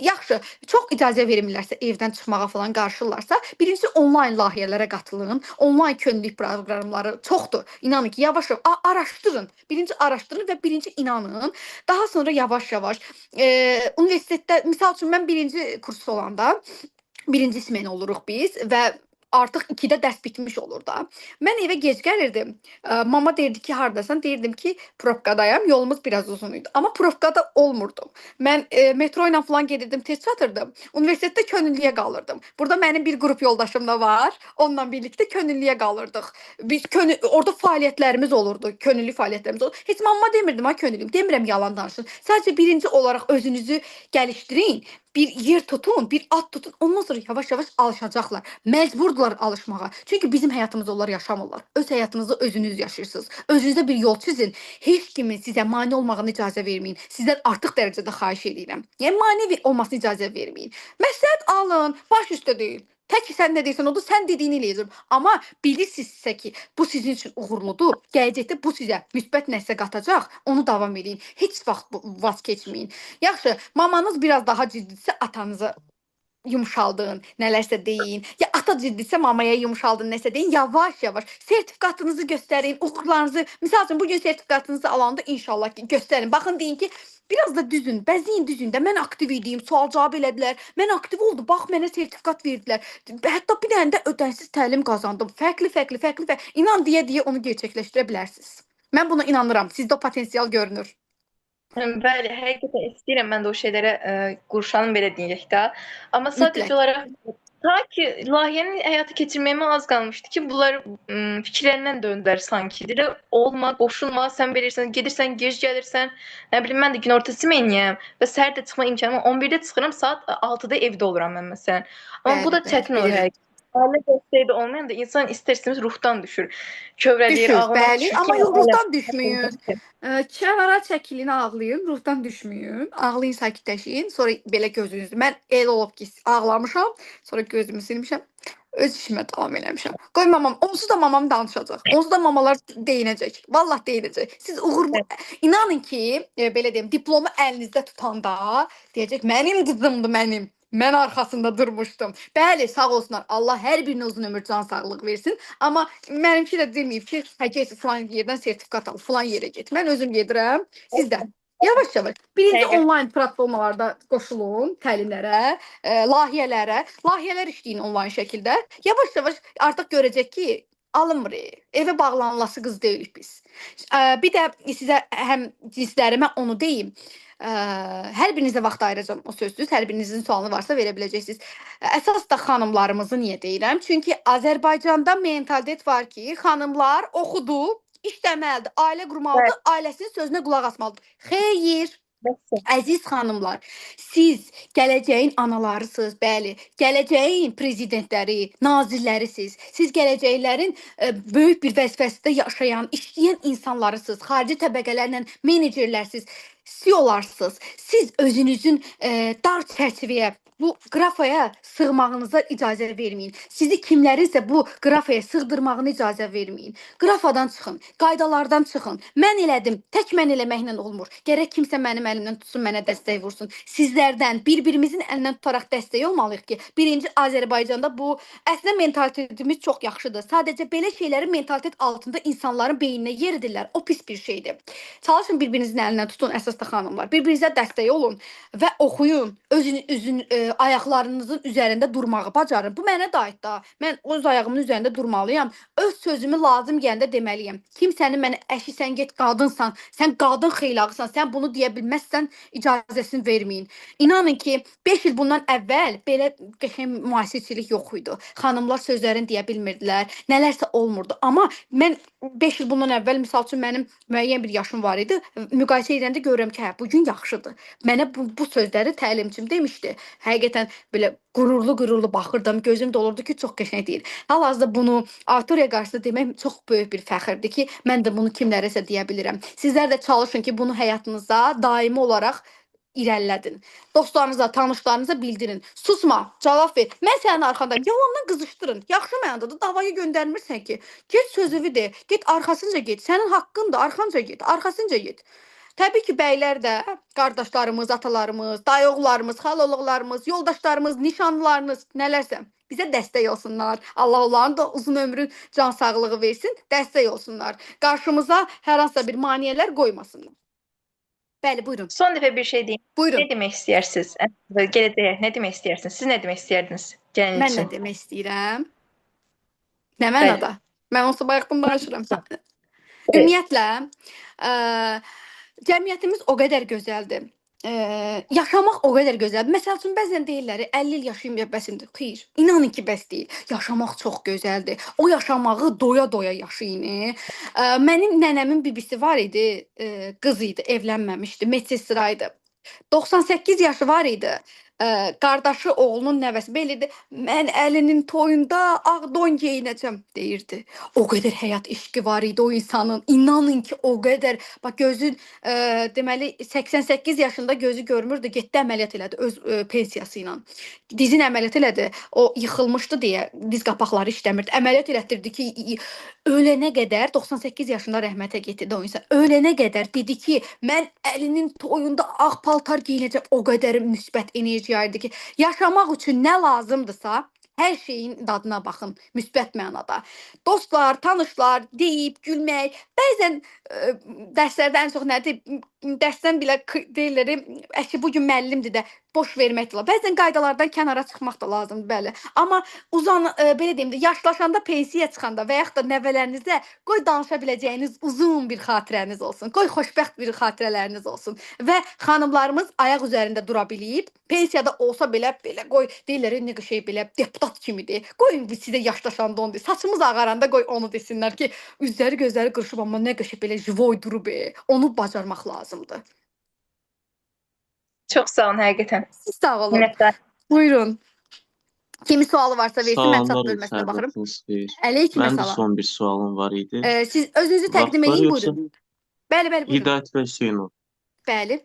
yaxşı, çox icazə vermirlərsə, evdən çıxmağa falan qarşılarsa, birincisi onlayn layihələrə qatılın. Onlayn könüllülük proqramları çoxdur. İnanın ki, yavaş-yavaş araşdırın. Birinci araşdırın və birinci inanın. Daha sonra yavaş-yavaş universitetdə, misal üçün mən birinci kurs olanda, birinci smen oluruq biz və artıq 2-də dərs bitmiş olur da. Mən evə gec gəlirdim. Mama deyirdi ki, hardasan? Deyirdim ki, probkadayam. Yolumuz biraz uzun idi. Amma probkada olmurdum. Mən metro ilə falan gedirdim, tez çatırdım. Universitetdə könüllüyə qalırdım. Burada mənim bir qrup yoldaşım da var. Onunla birlikdə könüllüyə qalırdıq. Biz orada fəaliyyətlərimiz olurdu. Könüllü fəaliyyətlərimiz olurdu. Heç mama demirdim ha könüllüyüm. Demirəm yalan danışın. Sadəcə birinci olaraq özünüzü gəlişdirin. Bir yer tutun, bir ad tutun. Ondan sonra yavaş-yavaş alışacaqlar. Məcburdular alışmağa. Çünki bizim həyatımızı onlar yaşamırlar. Öz həyatınızı özünüz yaşayırsınız. Özünüzə bir yol çizin. Heç kimin sizə mane olmağına icazə verməyin. Sizdən artıq dərəcədə xahiş edirəm. Yəni mane olmasına icazə verməyin. Məsləhət alın, baş üstə deyil. Tək ki sən nə deyirsən odur, sən dediyini eləyəcəm. Amma bilirsinizsə ki, bu sizin üçün uğurludur. Gələcəkdə bu sizə müsbət nəsə qatacaq. Onu davam edin. Heç vaxt vaz keçməyin. Yaxşı, mamanız biraz daha ciddidirsə atanızı yumşaldın, nələrsə deyin. Ya ata ciddidirsə mamaya yumşaldın, nəsə deyin. Yavaş-yavaş sertifikatınızı göstərin, uğurlarınızı. Məsəl üçün bu gün sertifikatınızı alanda inşallah ki göstərin. Baxın deyin ki, biraz da düzün, bəzəyin düzün də. Mən aktiv idim, sual cavab elədilər. Mən aktiv oldum, bax mənə sertifikat verdilər. Hətta bir dənə də ödənsiz təlim qazandım. Fərqli. İnan deyə onu gerçəkləşdirə bilərsiniz. Mən buna inanıram. Sizdə o potensial görünür. Bəli, həqiqətən istəyirəm mən də o şeylərə qurşanım belə deyək də. Amma sadəcə Mütləq. olaraq ta ki layihəni həyata keçirməyimə az qalmışdı ki, bunlar fikirlərindən döndülər sanki. Deyirlər, olma, qoşulma, sən bilirsən, gedirsən, gec gəlirsən. Nə bilim, mən də günortası meniyəm və səhər də çıxma imkanım 11-də çıxıram, saat 6-da evdə oluram mən məsələn. Amma bu da çətin olur həqiqətən. Ailə dəstəyi də olmayanda insan istər-istəməz ruhdan düşür. Kövrələyir, Düşür, ağlamaq bəli, düşür. amma ruhdan düşməyin. Kənara çəkilin, ağlayın, ruhdan düşməyin. Ağlayın, sakitləşin, sonra belə gözünüzü. Mən elə olub ki, ağlamışam, sonra gözümü silmişəm, öz işimə davam eləmişəm. Qoy mamam, onsuz da mamam danışacaq. Onsuz da mamalar deyinəcək. Vallah deyinəcək. Siz uğurlu, inanın ki, belə deyim, diplomu əlinizdə tutanda deyəcək, mənim qızımdır, mənim. Mən arxasında durmuşdum. Bəli, sağ olsunlar. Allah hər birinə uzun ömür, can sağlıq versin. Amma mənimki də deməyib ki, get falan yerdən sertifikat al, falan yerə get. Mən özüm gedirəm. Siz də yavaş-yavaş. Birinci onlayn platformalarda qoşulun təlimlərə, layihələrə. Layihələr işləyin onlayn şəkildə. Yavaş-yavaş artıq görəcək ki, alınmır. Evə bağlanılası qız deyilik biz. Bir də sizə həm cinslərimə onu deyim. Hər birinizə vaxt ayıracağam o sözsüz. Hər birinizin sualı varsa verə biləcəksiniz. Əsas da xanımlarımızı niyə deyirəm? Çünki Azərbaycanda mentalitet var ki, xanımlar oxudu, işləməlidir, ailə qurmalıdır, ailəsinin sözünə qulaq asmalıdır. Xeyr. Əziz xanımlar, siz gələcəyin analarısınız, bəli, gələcəyin prezidentləri, nazirlərisiz. Siz gələcəklərin böyük bir vəzifəsində yaşayan, işləyən insanlarısınız, xarici təbəqələrlə menecerlərsiniz, CEO'larsınız. Siz özünüzün dar çərçivəyə bu qrafaya sığmağınıza icazə verməyin. Sizi kimlərinsə bu qrafaya sığdırmağına icazə verməyin. Qrafadan çıxın, qaydalardan çıxın. Mən elədim, tək mən eləməklə olmur. Gərək kimsə mənim əlimdən tutsun, mənə dəstək vursun. Sizlərdən bir-birimizin əlindən tutaraq dəstək olmalıyıq ki, birinci Azərbaycanda bu əslində mentalitetimiz çox yaxşıdır. Sadəcə belə şeyləri mentalitet altında insanların beyninə yeridirlər. O pis bir şeydir. Çalışın bir-birinizin əlindən tutun, əsasda xanımlar. Bir-birinizə dəstək olun və oxuyun. Ayaqlarınızın üzərində durmağı bacarın. Bu mənə də aid da. Mən öz ayağımın üzərində durmalıyam. Öz sözümü lazım gələndə deməliyəm. Kimsənin mənə əşi sən get qadınsan, sən qadın xeylağısan, sən bunu deyə bilməzsən, icazəsini verməyin. İnanın ki, 5 il bundan əvvəl belə qəşəng müasirçilik yox idi. Xanımlar sözlərini deyə bilmirdilər, nələrsə olmurdu. Amma mən 5 il bundan əvvəl misal üçün mənim müəyyən bir yaşım var idi. Müqayisə edəndə görürəm ki, hə, bu gün yaxşıdır. Mənə bu sözləri təlimçim demişdi. Həqiqətən belə qürurlu baxırdım. Gözüm dolurdu ki, çox qəşəng deyir. Hal-hazırda bunu auditoriya qarşısında demək çox böyük bir fəxrdir ki, mən də bunu kimlərəsə deyə bilirəm. Sizlər də çalışın ki, bunu həyatınızda daimi olaraq irəlilədin. Dostlarınıza, tanışlarınıza bildirin. Susma, cavab ver. Mən sənin arxandayım. Yalandan qızışdırın. Yaxşı mənadadır. Davaya göndərmirsən ki. Get sözünü de. Get arxasınca get. Sənin haqqındır. Arxanca get. Arxasınca get. Təbii ki, bəylər də, qardaşlarımız, atalarımız, dayıoğullarımız, xalaoğullarımız, yoldaşlarımız, nişanlılarınız, nələrsə bizə dəstək olsunlar. Allah onların da uzun ömrün, can sağlığı versin, dəstək olsunlar. Qarşımıza hər hansısa bir maneələr qoymasınlar. Bəli, buyurun. Son dəfə bir şey deyim. Buyurun. Nə demək istəyirsiniz? Gələcəyə nə demək istəyirsiniz? Siz nə demək istəyirdiniz gəlin Mən nə üçün? demək istəyirəm? Nə mənada? Mən onsuz bayaqdan danışıram. Ümumiyyətlə, cəmiyyətimiz o qədər gözəldir. Yaşamaq o qədər gözəldir. Məsəl üçün bəzən deyirlər 50 il yaşayım bəsimdir. Xeyr, inanın ki, bəs deyil. Yaşamaq çox gözəldir. O yaşamağı doya-doya yaşayın. Mənim nənəmin bibisi var idi, qız idi, evlənməmişdi, medsestra idi. 98 yaşı var idi. Qardaşı oğlunun nəvəsi belədir. Mən əlinin toyunda ağ don geyinəcəm deyirdi. O qədər həyat eşqi var idi o insanın. İnanın ki, o qədər. Bax gözün deməli 88 yaşında gözü görmürdü, getdi əməliyyat elədi öz pensiyası ilə. Dizin əməliyyat elədi. O yıxılmışdı deyə diz qapaqları işləmirdi. Əməliyyat elətdirdi ki, ölənə qədər 98 yaşında rəhmətə getdi o insan. Ölənə qədər dedi ki, mən əlinin toyunda ağ paltar geyinəcəm. O qədər müsbət enerji yayırdı ki, yaşamaq üçün nə lazımdırsa, hər şeyin dadına baxın, müsbət mənada. Dostlar, tanışlar, deyib, gülmək, bəzən dərslərdə ən çox nədir? Dərsdən belə deyirlər, əşi bu gün müəllimdir də, boş vermək də. Bəzən qaydalardan kənara çıxmaq da lazımdır, bəli. Amma belə deyim də, yaşlaşanda, pensiyaya çıxanda və yaxud da nəvələrinizə qoy danışa biləcəyiniz uzun bir xatirəniz olsun. Qoy xoşbəxt bir xatirələriniz olsun. Və xanımlarımız ayaq üzərində dura bilib, pensiyada olsa belə qoy deyirlər, nə qəşəng belə deputat kimidir. Qoyun sizə yaşlaşanda onu deyir. Saçımız ağaranda qoy onu desinlər ki, üzləri gözləri qırışıb amma nə qəşəng belə jivoy durub. Onu bacarmaq lazımdır. Çox sağ olun, həqiqətən. Siz sağ olun. Minnətdar. Buyurun. Kimin sualı varsa versin, mən çat Salamlar bölməsinə baxırım. olsun. Əleyküm Mənim də salam. son bir sualım var idi. Siz özünüzü təqdim Vaxt var edin, yoxsa? buyurun. Bəli, buyurun. Hidayət bəy Hüseynov. Bəli.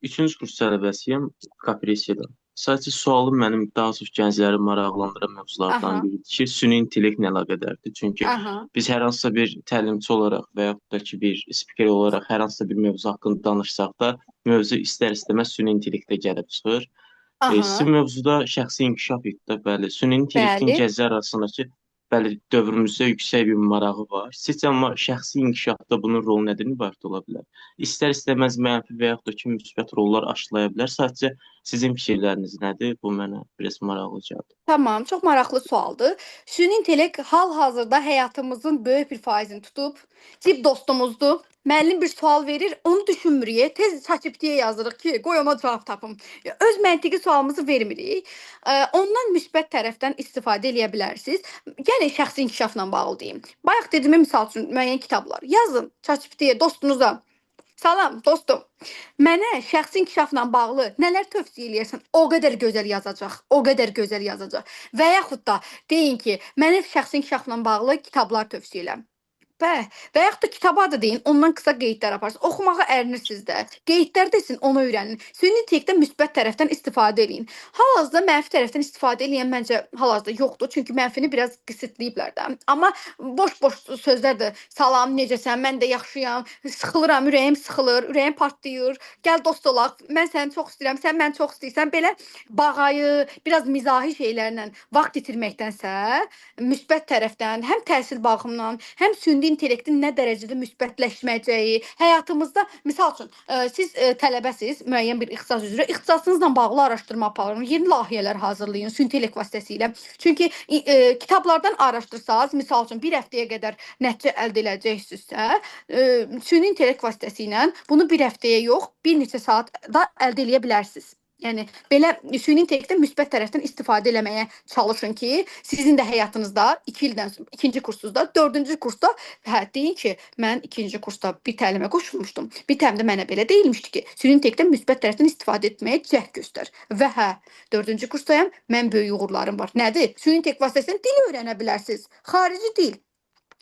3-cü kurs tələbəsiyəm, Kaprisiyadan. Sadəcə sualım mənim daha çox gəncləri maraqlandıran mövzulardan biridir ki, süni intellektlə əlaqədardır. Çünki biz hər hansısa bir təlimçi olaraq və yaxud da ki, bir spiker olaraq hər hansısa bir mövzu haqqında danışsaq da, mövzu istər-istəməz süni intellektə gəlib çıxır. Sizin mövzuda şəxsi inkişaf etdi, bəli. Süni intellektin gənclər arasındakı bəli, dövrümüzdə yüksək bir marağı var. Sizcə amma şəxsi inkişafda bunun rolu nədən ibarət ola bilər? İstər-istəməz mənfi və yaxud da ki, müsbət rollar aşılaya bilər. Sadəcə sizin fikirləriniz nədir? Bu mənə biraz maraqlı gəldi. Tamam, çox maraqlı sualdır. Süni intellekt hal-hazırda həyatımızın böyük bir faizini tutub, cib dostumuzdur. Müəllim bir sual verir, onu düşünmürük. Tez ChatGPT-yə yazırıq ki, qoy ona cavab tapım. Öz məntiqi sualımızı vermirik. Ondan müsbət tərəfdən istifadə edə bilərsiniz. Gəlin şəxsi inkişafla bağlı deyim. Bayaq dediyim misal üçün müəyyən kitablar yazın ChatGPT-yə, dostunuza. Salam dostum. Mənə şəxsi inkişafla bağlı nələr tövsiyə eləyirsən? O qədər gözəl yazacaq. O qədər gözəl yazacaq. Və yaxud da deyin ki, mənə şəxsi inkişafla bağlı kitablar tövsiyə eləm. Və yaxud da kitaba da deyin, ondan qısa qeydlər aparsın. Oxumağa ərinirsiniz də. Qeydlər desin, onu öyrənin. Süni intellekdən müsbət tərəfdən istifadə edin. Hal-hazırda mənfi tərəfdən istifadə edən məncə hal-hazırda yoxdur. Çünki mənfini biraz qısıtlayıblar da. Amma boş-boş sözlərdir. Salam, necəsən? Mən də yaxşıyam. Sıxılıram, ürəyim sıxılır, ürəyim partlayır. Gəl dost olaq. Mən səni çox istəyirəm, sən məni çox istəyirsən. Belə bağayı, biraz mizahi şeylərlə vaxt itirməkdənsə, müsbət tərəfdən həm təhsil baxımından, həm süni intellektin nə dərəcədə müsbətləşməyəcəyi, həyatımızda misal üçün siz tələbəsiz müəyyən bir ixtisas üzrə ixtisasınızla bağlı araşdırma aparın, yeni layihələr hazırlayın süni intellekt vasitəsilə. Çünki kitablardan araşdırsaz, misal üçün bir həftəyə qədər nəticə əldə edəcəksinizsə, süni intellekt vasitəsilə bunu bir həftəyə yox, bir neçə saatda əldə edə bilərsiniz. Yəni belə süni intellektdən müsbət tərəfdən istifadə eləməyə çalışın ki, sizin də həyatınızda 2 ildən sonra ikinci kursuzda, 4-cü kursda deyin ki, mən ikinci kursda bir təlimə qoşulmuşdum. Bir təlimdə mənə belə deyilmişdi ki, süni intellektdən müsbət tərəfdən istifadə etməyə cəhd göstər. Və 4-cü kursdayam, mən böyük uğurlarım var. Nədir? Süni intellekt vasitəsilə dil öyrənə bilərsiniz. Xarici dil.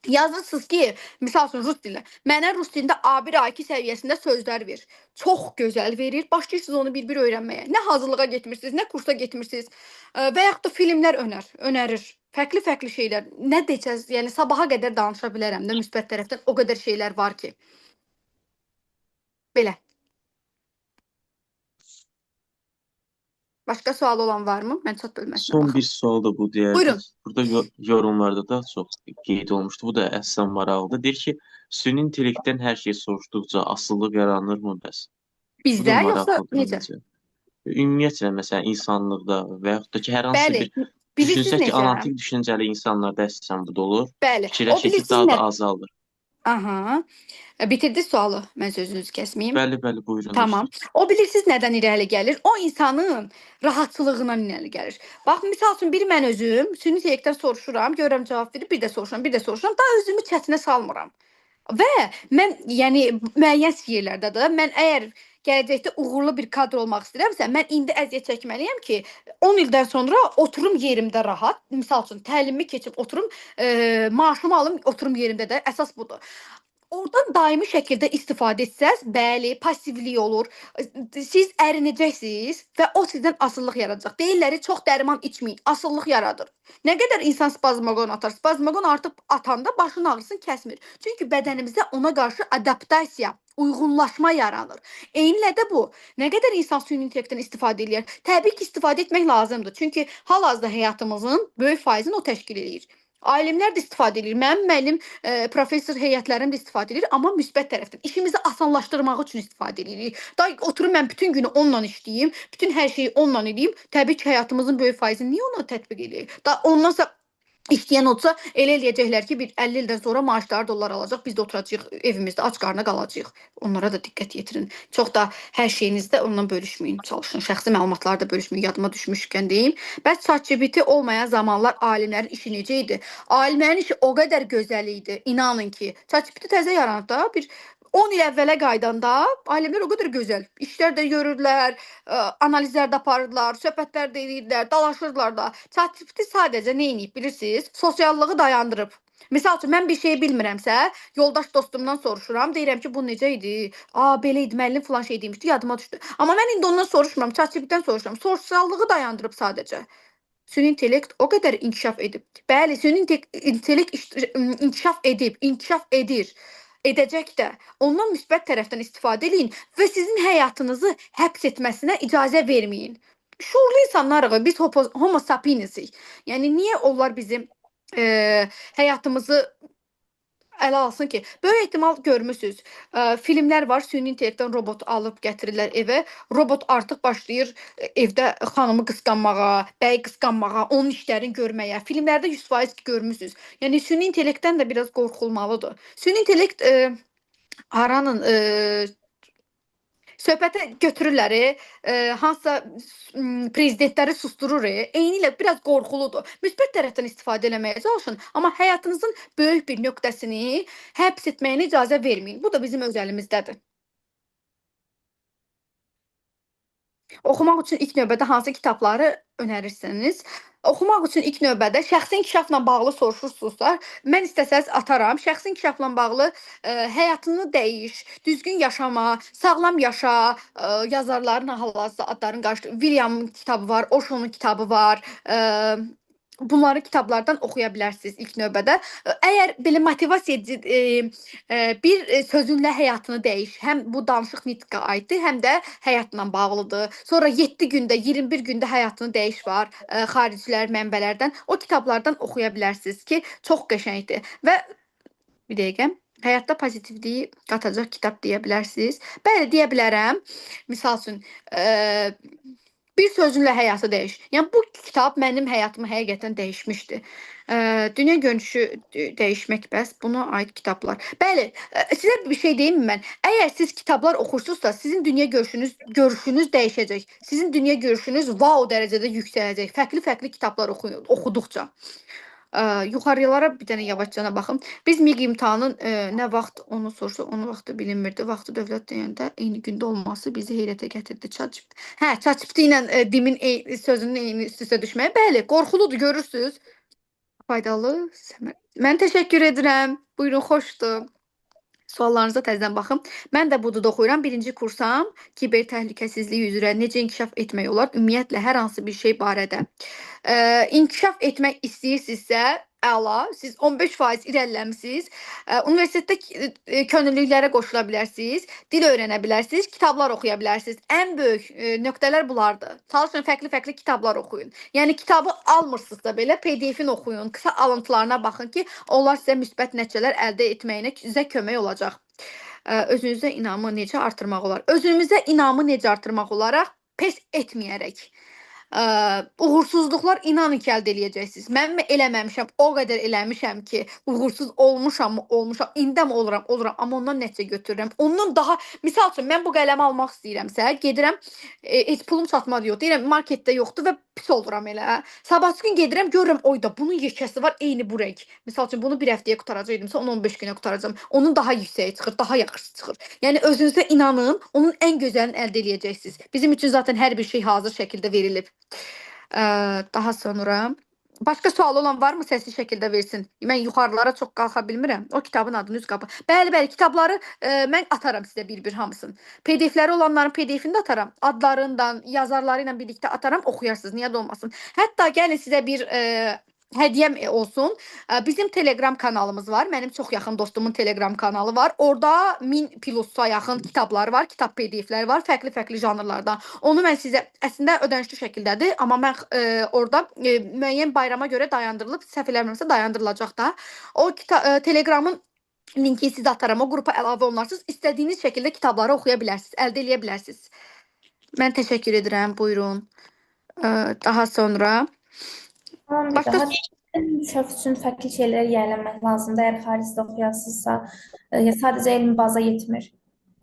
Yazırsınız ki, misal üçün rus dilində. Mənə rus dilində A1, A2 səviyyəsində sözlər ver. Çox gözəl verir. Başlayırsınız onu bir-bir öyrənməyə. Nə hazırlığa getmirsiniz, nə kursa getmirsiniz. Və yaxud da filmlər önərir. Fərqli-fərqli şeylər. Nə deyəcəz? Yəni sabaha qədər danışa bilərəm də müsbət tərəfdən. O qədər şeylər var ki. Belə. Başqa sual olan varmı? Mən chat bölməsinə Son baxım. bir sual da bu deyərdim. Buyurun. Burada yorumlarda da çox qeyd olmuşdu. Bu da əslən maraqlıdır. Deyir ki, süni intellektdən hər şey soruşduqca asıllıq yaranırmı bəs? Bu da Bizdə yoxsa maraqlıdır necə? məncə. Ümumiyyətlə, məsələn, insanlıqda və yaxud da ki, hər hansı Bəli. bir Bilirsiniz düşünsək ki, necə? analitik düşüncəli insanlarda əsasən bu da olur. Bəli. O Fikirləşir ki, bilirsiniz daha da nə? azalır. Aha. Bitirdi sualı. Mən sözünüzü kəsməyim. Bəli, buyurun. Tamam. O bilirsiniz nədən irəli gəlir? O insanın rahatlığından irəli gəlir. Bax, misal üçün bir mən özüm süni intellektdən soruşuram, görürəm cavab verir, bir də soruşuram, daha özümü çətinə salmıram. Və mən, yəni müəyyən yerlərdə də mən əgər gələcəkdə uğurlu bir kadr olmaq istəyirəmsə, mən indi əziyyət çəkməliyəm ki, 10 ildən sonra oturum yerimdə rahat, misal üçün təlimi keçib oturum, maaşımı alım, oturum yerimdə də əsas budur. Oradan daimi şəkildə istifadə etsəz, bəli, passivlik olur. Siz ərinəcəksiniz və o sizdən asıllıq yaradacaq. Deyirlər, çox dərman içməyin, asıllıq yaradır. Nə qədər insan spazmoqon atar, spazmoqon artıq atanda başın ağrısını kəsmir. Çünki bədənimizdə ona qarşı adaptasiya, uyğunlaşma yaranır. Eynilə də bu. Nə qədər insan süni intellektdən istifadə edir? Təbii ki, istifadə etmək lazımdır. Çünki hal-hazırda həyatımızın böyük faizini o təşkil edir. Alimlər də istifadə edir. Mənim müəllim, professor heyətlərim də istifadə edir, amma müsbət tərəfdən. İşimizi asanlaşdırmaq üçün istifadə edirik. Da oturum mən bütün günü onunla işləyim, bütün hər şeyi onunla edeyim. Təbii ki, həyatımızın böyük faizini niyə ona tətbiq edək? Da ondansa İşləyən olsa elə eləyəcəklər ki, bir 50 ildən sonra maaşları dollar alacaq, biz də oturacağıq evimizdə ac qarnına qalacağıq. Onlara da diqqət yetirin. Çox da hər şeyinizdə onunla bölüşməyin, çalışın. Şəxsi məlumatları da bölüşməyin, yadıma düşmüşkən deyim. Bəs ChatGPT olmayan zamanlar alimlərin işi necə idi? Alimlərin işi o qədər gözəl idi, inanın ki. ChatGPT təzə yaranıb da, bir 10 il əvvələ qaydanda alimlər o qədər gözəl işlər də görürlər, analizlər də aparırdılar, söhbətlər də edirdilər, dalaşırdılar da. ChatGPT sadəcə nə edib bilirsiniz? Sosiallığı dayandırıb. Misal üçün mən bir şey bilmirəmsə, yoldaş dostumdan soruşuram, deyirəm ki, bu necə idi? Belə idi, müəllim falan şey demişdi, yadıma düşdü. Amma mən indi ondan soruşmuram, ChatGPT-dən soruşuram. Sosiallığı dayandırıb sadəcə. Süni intellekt o qədər inkişaf edib. Bəli, süni intellekt inkişaf edir. Edəcək də. Ondan müsbət tərəfdən istifadə edin və sizin həyatınızı həbs etməsinə icazə verməyin. Şuurlu insanlarıq, biz homo sapiensik. Yəni niyə onlar bizim həyatımızı ələ alsın ki, böyük ehtimal görmüsünüz. Filmlər var, süni intellektdən robot alıb gətirirlər evə. Robot artıq başlayır evdə xanımı qısqanmağa, bəyi qısqanmağa, onun işlərini görməyə. Filmlərdə 100% görmüsünüz. Yəni süni intellektdən də biraz qorxulmalıdır. Süni intellekt haranın söhbətə götürürlər, hansısa prezidentləri susturur, eynilə biraz qorxuludur. Müsbət tərəfdən istifadə eləməyə çalışın, amma həyatınızın böyük bir nöqtəsini həbs etməyinə icazə verməyin. Bu da bizim öz əlimizdədir. Oxumaq üçün ilk növbədə hansı kitabları önərirsiniz? Oxumaq üçün ilk növbədə şəxsi inkişafla bağlı soruşursunuzsa, mən istəsəz ataram. Şəxsi inkişafla bağlı həyatını dəyiş, düzgün yaşama, sağlam yaşa, yazarların hal-hazırda adların qarşı Williamın kitabı var, Osho'nun kitabı var. Bunları kitablardan oxuya bilərsiniz ilk növbədə. Əgər belə motivasiya edici bir sözünlə həyatını dəyiş. Həm bu danışıq nitqə aiddir, həm də həyatla bağlıdır. Sonra 7 gündə, 21 gündə həyatını dəyiş var, xaricilər mənbələrdən. O kitablardan oxuya bilərsiniz ki, çox qəşəngdir. Və bir dəqiqə, həyatda pozitivliyi qatacaq kitab deyə bilərsiniz. Bəli, deyə bilərəm. Misal üçün, bir sözünlə həyatı dəyiş. Yəni bu kitab mənim həyatımı həqiqətən dəyişmişdi. Dünya görüşü dəyişmək bəs buna aid kitablar. Bəli, sizə bir şey deyim mən? Əgər siz kitablar oxursunuzsa, sizin dünya görüşünüz dəyişəcək. Sizin dünya görüşünüz wow dərəcədə yüksələcək. Fərqli-fərqli kitablar oxuduqca. Yuxarılara bir dənə yavaşcana baxım. Biz MİQ imtahanın nə vaxt onu soruşduq, onun vaxtı bilinmirdi. Vaxtı dövlət deyəndə eyni gündə olması bizi heyrətə gətirdi. ChatGPT ilə dimin sözünün eyni üst-üstə düşməyi. Bəli, qorxuludur, görürsüz. Faydalı. Mən təşəkkür edirəm. Buyurun, xoşdur. Suallarınıza təzədən baxın. Mən də Bududa oxuyuram. Birinci kursam kiber təhlükəsizliyi üzrə necə inkişaf etmək olar? Ümumiyyətlə hər hansı bir şey barədə. İnkişaf etmək istəyirsinizsə, əla, siz 15% irəliləmisiniz. Universitetdə könüllülüklərə qoşula bilərsiniz, dil öyrənə bilərsiniz, kitablar oxuya bilərsiniz. Ən böyük nöqtələr bunlardır. Çalışın fərqli-fərqli kitablar oxuyun. Yəni kitabı almırsınızsa belə PDF-ini oxuyun, qısa alıntılarına baxın ki, onlar sizə müsbət nəticələr əldə etməyinə sizə kömək olacaq. Özünüzə inamı necə artırmaq olar? Özümüzə inamı necə artırmaq olaraq? Pes etməyərək. Uğursuzluqlar inanın ki, əldə eləyəcəksiniz. Mən eləməmişəm, o qədər eləmişəm ki, uğursuz olmuşam, indəm oluram, amma ondan nəticə götürürəm. Ondan daha, misal üçün, mən bu qələmi almaq istəyirəmsə, gedirəm, heç pulum çatmadı yox, deyirəm, marketdə yoxdur və pis oluram elə. Sabahçı gün gedirəm, görürəm, oyda, bunun yekəsi var, eyni bu renk. Misal üçün, bunu bir həftəyə qutaracaqdımsa, onu 15 günə qutaracam. Onun daha yüksəyə çıxır, daha yaxşı çıxır. Yəni, özünüzə inanın, onun ən gözəlini əldə eləyəcəksiniz. Bizim üçün zaten hər bir şey hazır şəkildə verilib. Daha sonra başqa sual olan varmı, səsli şəkildə versin. Mən yuxarılara çox qalxa bilmirəm. O kitabın adını üz qapı. Bəli, kitabları mən atarım sizə bir-bir hamısını. PDF-ləri olanların PDF-ini də ataram. Adlarından, yazarları ilə birlikdə ataram, oxuyarsınız. Niyə də olmasın? Hətta gəlin sizə bir hədiyyəm olsun. Bizim Telegram kanalımız var. Mənim çox yaxın dostumun Telegram kanalı var. Orada 1000 plusa yaxın kitablar var, kitab PDF-ləri var, fərqli-fərqli janrlardan. Onu mən sizə əslində ödənişli şəkildədir, amma mən orada müəyyən bayrama görə dayandırılıb, səhv eləmirəmsə dayandırılacaq da. O Telegramın linkini sizə ataram. O qrupa əlavə olunarsınız. İstədiyiniz şəkildə kitabları oxuya bilərsiniz, əldə eləyə bilərsiniz. Mən təşəkkür edirəm. Buyurun. Daha sonra Başqa inkişaf üçün fərqli şeylərə yiyələnmək lazımdır. Əgər xaricdə oxuyasınızsa, ya sadəcə elmi baza yetmir.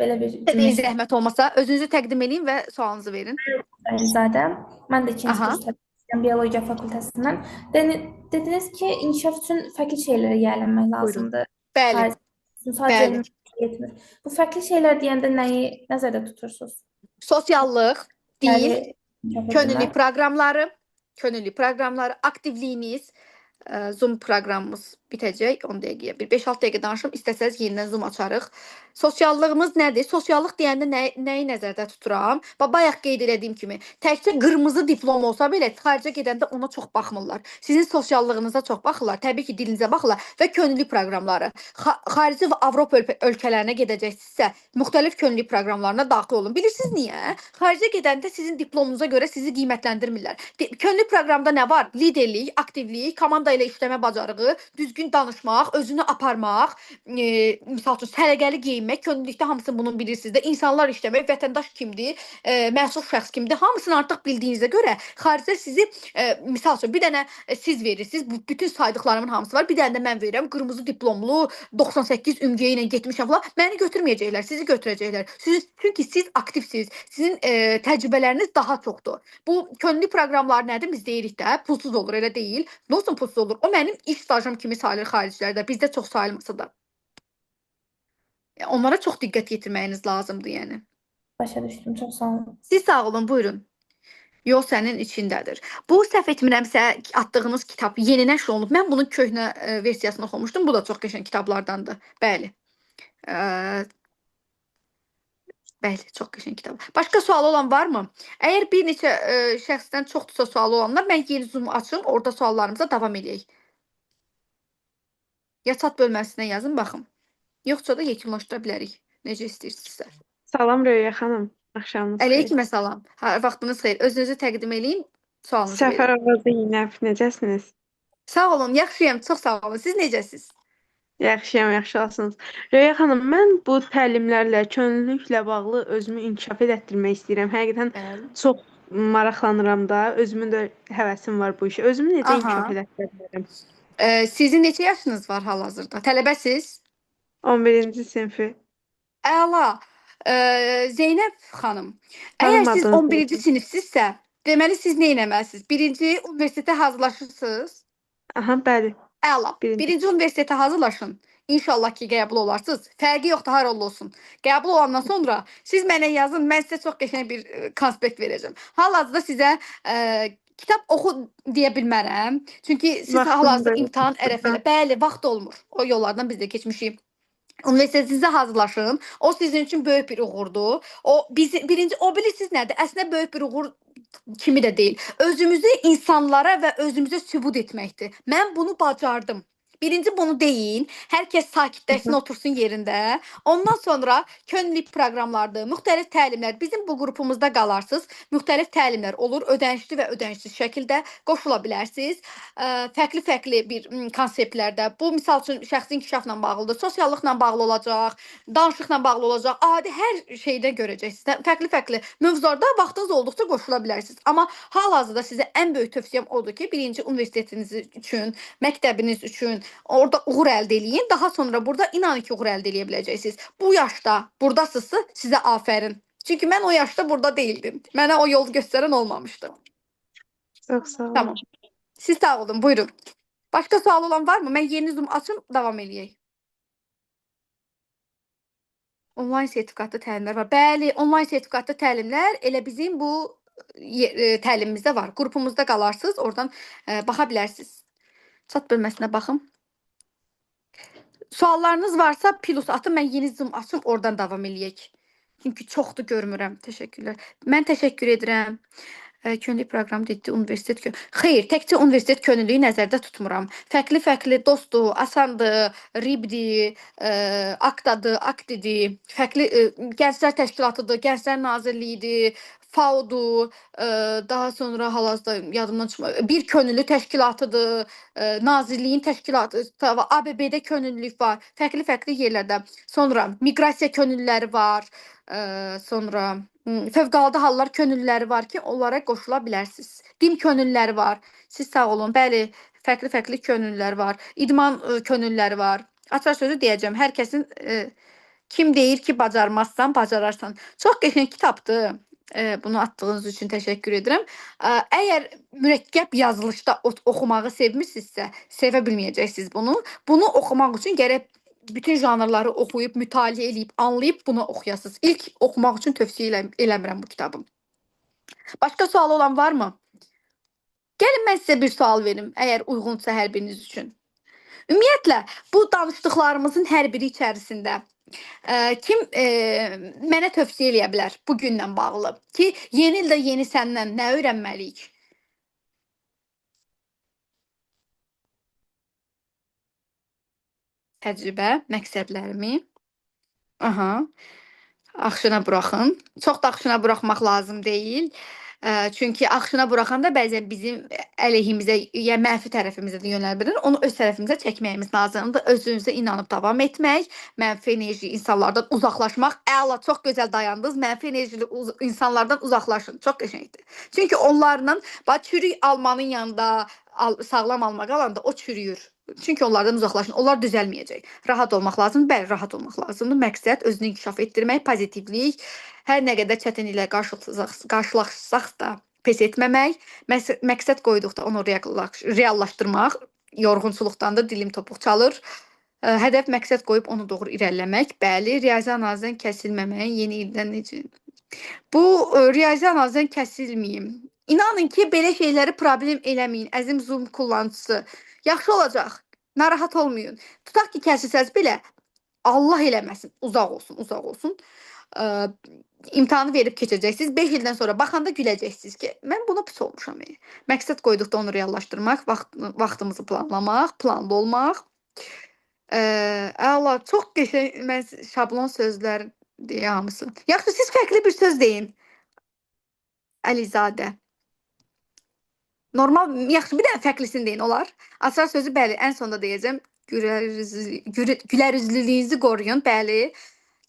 Belə bir zəhmət olmasa özünüzü təqdim edin və sualınızı verin. Əlizadə, mən də ikinci kursda biologiya fakültəsindən. Dediniz ki, inkişaf üçün fərqli şeylərə yiyələnmək lazımdır. Bəli. Sadəcə elmi yetmir. Bu fərqli şeylər deyəndə nəyi nəzərdə tutursunuz? Sosiallıq, dil, könüllü proqramları, aktivliyiniz, Zoom proqramımız bitəcək 10 dəqiqəyə. 5-6 dəqiqə danışım, istəsəz yenidən Zoom açarıq. Sosiallığımız nədir? Sosiallıq deyəndə nəyi nəzərdə tuturam? Bayaq qeyd elədiyim kimi, təkcə qırmızı diplom olsa belə xaricə gedəndə ona çox baxmırlar. Sizin sosiallığınıza çox baxırlar, təbii ki, dilinizə baxırlar və könüllü proqramları. Xarici və Avropa ölkələrinə gedəcəksinizsə, müxtəlif könüllü proqramlarına daxil olun. Bilirsiniz niyə? Xaricə gedəndə sizin diplomunuza görə sizi qiymətləndirmirlər. Könüllü proqramda nə var? Liderlik, aktivlik, komanda ilə işləmə bacarığı, düzgün danışmaq, özünü aparmaq, misal üçün səliqəli geyinmək, könüllükdə hamısını bunun bilirsiniz də. İnsanlar işləmək, vətəndaş kimdir, məsul şəxs kimdir, hamısını artıq bildiyinizə görə xaricdə sizi, misal üçün bir dənə siz verirsiniz, bütün saydıqlarımın hamısı var, bir dənə də mən verirəm, qırmızı diplomlu, 98 ümgəyə ilə getmişəm falan, məni götürməyəcəklər, sizi götürəcəklər. Çünki siz aktivsiniz, sizin təcrübələriniz daha çoxdur. Bu könüllü proqramlar nədir? Biz deyirik də, pulsuz olur, elə deyil. Nə olsun pulsuz olur? O mənim iş stajım kimi sayılır xaricilərdə, bizdə çox sayılmasa da. Onlara çox diqqət yetirməyiniz lazımdır, yəni. Başa düşdüm. Çox sağ olun. Siz sağ olun, buyurun. Yol sənin içindədir. Bu səhv etmirəmsə atdığınız kitab yeni nəşr olunub. Mən bunun köhnə versiyasını oxumuşdum. Bu da çox qəşəng kitablardandır. Bəli. E, Bəli, çox qəşəng kitab. Başqa sualı olan varmı? Əgər bir neçə şəxsdən çoxdursa sualı olanlar, mən yeni Zoom açım, orada suallarımıza davam edək. Ya chat bölməsinə yazın, baxın. Yoxsa da yekunlaşdıra bilərik. Necə istəyirsinizsə. Salam Röya xanım. Axşamınız xeyir. Əleyküm salam. Vaxtınız xeyir. Özünüzü təqdim eləyin, sualınızı verin. Səfərova Zeynəb, necəsiniz? Sağ olun, yaxşıyam, çox sağ olun. Siz necəsiz? Yaxşıyam, yaxşı olasınız. Röya xanım, mən bu təlimlərlə, könüllülüklə bağlı özümü inkişaf etdirmək istəyirəm. Həqiqətən çox maraqlanıram da, özümün də həvəsim var bu işə. Özümü necə inkişaf etdirə bilərəm? Sizin neçə yaşınız var hal-hazırda? Tələbəsiz? 11-ci sinfi. Əla. Zeynəb xanım, əgər siz 11-ci sinifsizsə, deməli siz nə etməlisiniz? Birinci universitetə hazırlaşırsınız. Aha, bəli. Əla. Birinci universitetə hazırlaşın. İnşallah ki, qəbul olarsınız. Fərqi yoxdur, har olsun. Qəbul olandan sonra siz mənə yazın, mən sizə çox qəşəng bir konspekt verəcəm. Hal-hazırda sizə kitab oxu deyə bilmərəm. Çünki siz hal-hazırda imtahan ərəfələ. Bəli, vaxt olmur. O yollardan biz də keçmişik. Universitetinizə hazırlaşın. O sizin üçün böyük bir uğurdur. Birinci, o bilirsiniz nədir? Əslində böyük bir uğur kimi də deyil. Özümüzü insanlara və özümüzə sübut etməkdir. Mən bunu bacardım. Birinci bunu deyin. Hər kəs sakitləşsin, otursun yerində. Ondan sonra könüllülük proqramlardır, müxtəlif təlimlər. Bizim bu qrupumuzda qalarsınız. Müxtəlif təlimlər olur. Ödənişli və ödənişsiz şəkildə qoşula bilərsiniz. Fərqli-fərqli bir konseptlərdə. Bu, misal üçün, şəxsi inkişafla bağlıdır, sosiallıqla bağlı olacaq, danışıqla bağlı olacaq. Adi hər şeydə görəcəksiniz. Fərqli-fərqli mövzularda vaxtınız olduqca qoşula bilərsiniz. Amma hal-hazırda sizə ən böyük tövsiyəm odur ki, birinci universitetiniz üçün, məktəbiniz üçün orada uğur əldə eləyin. Daha sonra burada inanın ki, uğur əldə eləyə biləcəksiniz. Bu yaşda buradasınızsa sizə afərin. Çünki mən o yaşda burada değildim. Mənə o yol göstərən olmamışdı. Çox sağ olun. Tamam. Siz sağ olun, buyurun. Başqa sual olan var mı? Mən yeni Zoom açım, davam eləyək. Onlayn sertifikatlı təlimlər var. Bəli, onlayn sertifikatlı təlimlər elə bizim bu təlimimizdə var. Qrupumuzda qalarsınız, oradan baxa bilərsiniz. Chat bölməsinə baxın. Suallarınız varsa plus atın, mən yeni Zoom açım, oradan davam eləyək. Çünki çoxdur görmürəm. Təşəkkürlər. Mən təşəkkür edirəm. Könüllülük proqramı dedi, universitet. Xeyr, təkcə universitet könüllüyü nəzərdə tutmuram. Fərqli-fərqli dostdur, asandır, RIB-dir, AKTA-dır, AKT-dir, fərqli Gənclər Təşkilatıdır, Gənclər Nazirliyidir, FAO-dur, daha sonra hal-hazırda yadımdan çıxmır. Bir könüllü təşkilatıdır, Nazirliyin təşkilatı, ABB-də könüllülük var, fərqli-fərqli yerlərdə. Sonra miqrasiya könüllüləri var, sonra fövqəladə hallar könüllüləri var ki, onlara qoşula bilərsiniz. Din könüllüləri var. Siz sağ olun. Bəli, fərqli-fərqli könüllülər var. İdman könüllüləri var. Açar sözü deyəcəm. Hər kəsin kim deyir ki, bacarmazsan, bacararsan. Çox qəşəng kitabdır. Bunu atdığınız üçün təşəkkür edirəm. Əgər mürəkkəb yazılışda oxumağı sevmirsinizsə, sevə bilməyəcəksiniz bunu. Bunu oxumaq üçün gərək bütün janrları oxuyub, mütaliə edib, anlayıb bunu oxuyasınız. İlk oxumaq üçün tövsiyə eləmirəm bu kitabı. Başqa sualı olan varmı? Gəlin mən sizə bir sual verim, əgər uyğunsa hər biriniz üçün. Ümumiyyətlə, bu danışdıqlarımızın hər biri içərisində kim mənə tövsiyə eləyə bilər bu günlə bağlı ki, yeni ildə yeni səndən nə öyrənməliyik? Təcrübə, məqsədlərimi. Axşına buraxın. Çox da axşına buraxmaq lazım deyil. Çünki axşına buraxanda bəzən bizim əleyhimizə, ya mənfi tərəfimizə də yönəlbilir. Onu öz tərəfimizə çəkməyimiz lazımdır. Özünüzə inanıb davam etmək, mənfi enerji insanlardan uzaqlaşmaq. Əla, çox gözəl dayandınız. Mənfi enerjili insanlardan uzaqlaşın. Çox qəşəngdir. Çünki onlarla çürük almanın yanında sağlam alma qalanda o çürüyür. Çünki onlardan uzaqlaşın. Onlar düzəlməyəcək. Rahat olmaq lazımdır. Bəli, rahat olmaq lazımdır. Məqsəd özünü inkişaf etdirmək, pozitivlik. Hər nə qədər çətinliklə qarşılaşsaq da pes etməmək. Məqsəd qoyduqda onu reallaşdırmaq. Yorğunçuluqdan da dilim topuq çalır. Hədəf məqsəd qoyub onu doğru irəliləmək. Bəli, riyazi analizdən kəsilməməyin yeni ildən necə Bu riyazi analizdən kəsilməyim. İnanın ki, belə şeyləri problem eləməyin, əzim Zoom kullanıcısı. Yaxşı olacaq. Narahat olmayın. Tutaq ki, kəsilsəz belə Allah eləməsin, uzaq olsun, uzaq olsun. İmtahanı verib keçəcəksiniz. 5 ildən sonra baxanda güləcəksiniz ki, mən buna pis olmuşam. Məqsəd qoyduqda onu reallaşdırmaq, vaxtımızı planlamaq, planlı olmaq. Allah, çox qəşəng, mən şablon sözlər deyə hamısı. Yaxşı, siz fərqli bir söz deyin. Əlizadə. Normal, yaxşı, bir dənə fərqlisini deyin, olar. Açar sözü, bəli, ən sonda deyəcəm. Gülər üzlülüyünüzü qoruyun, bəli.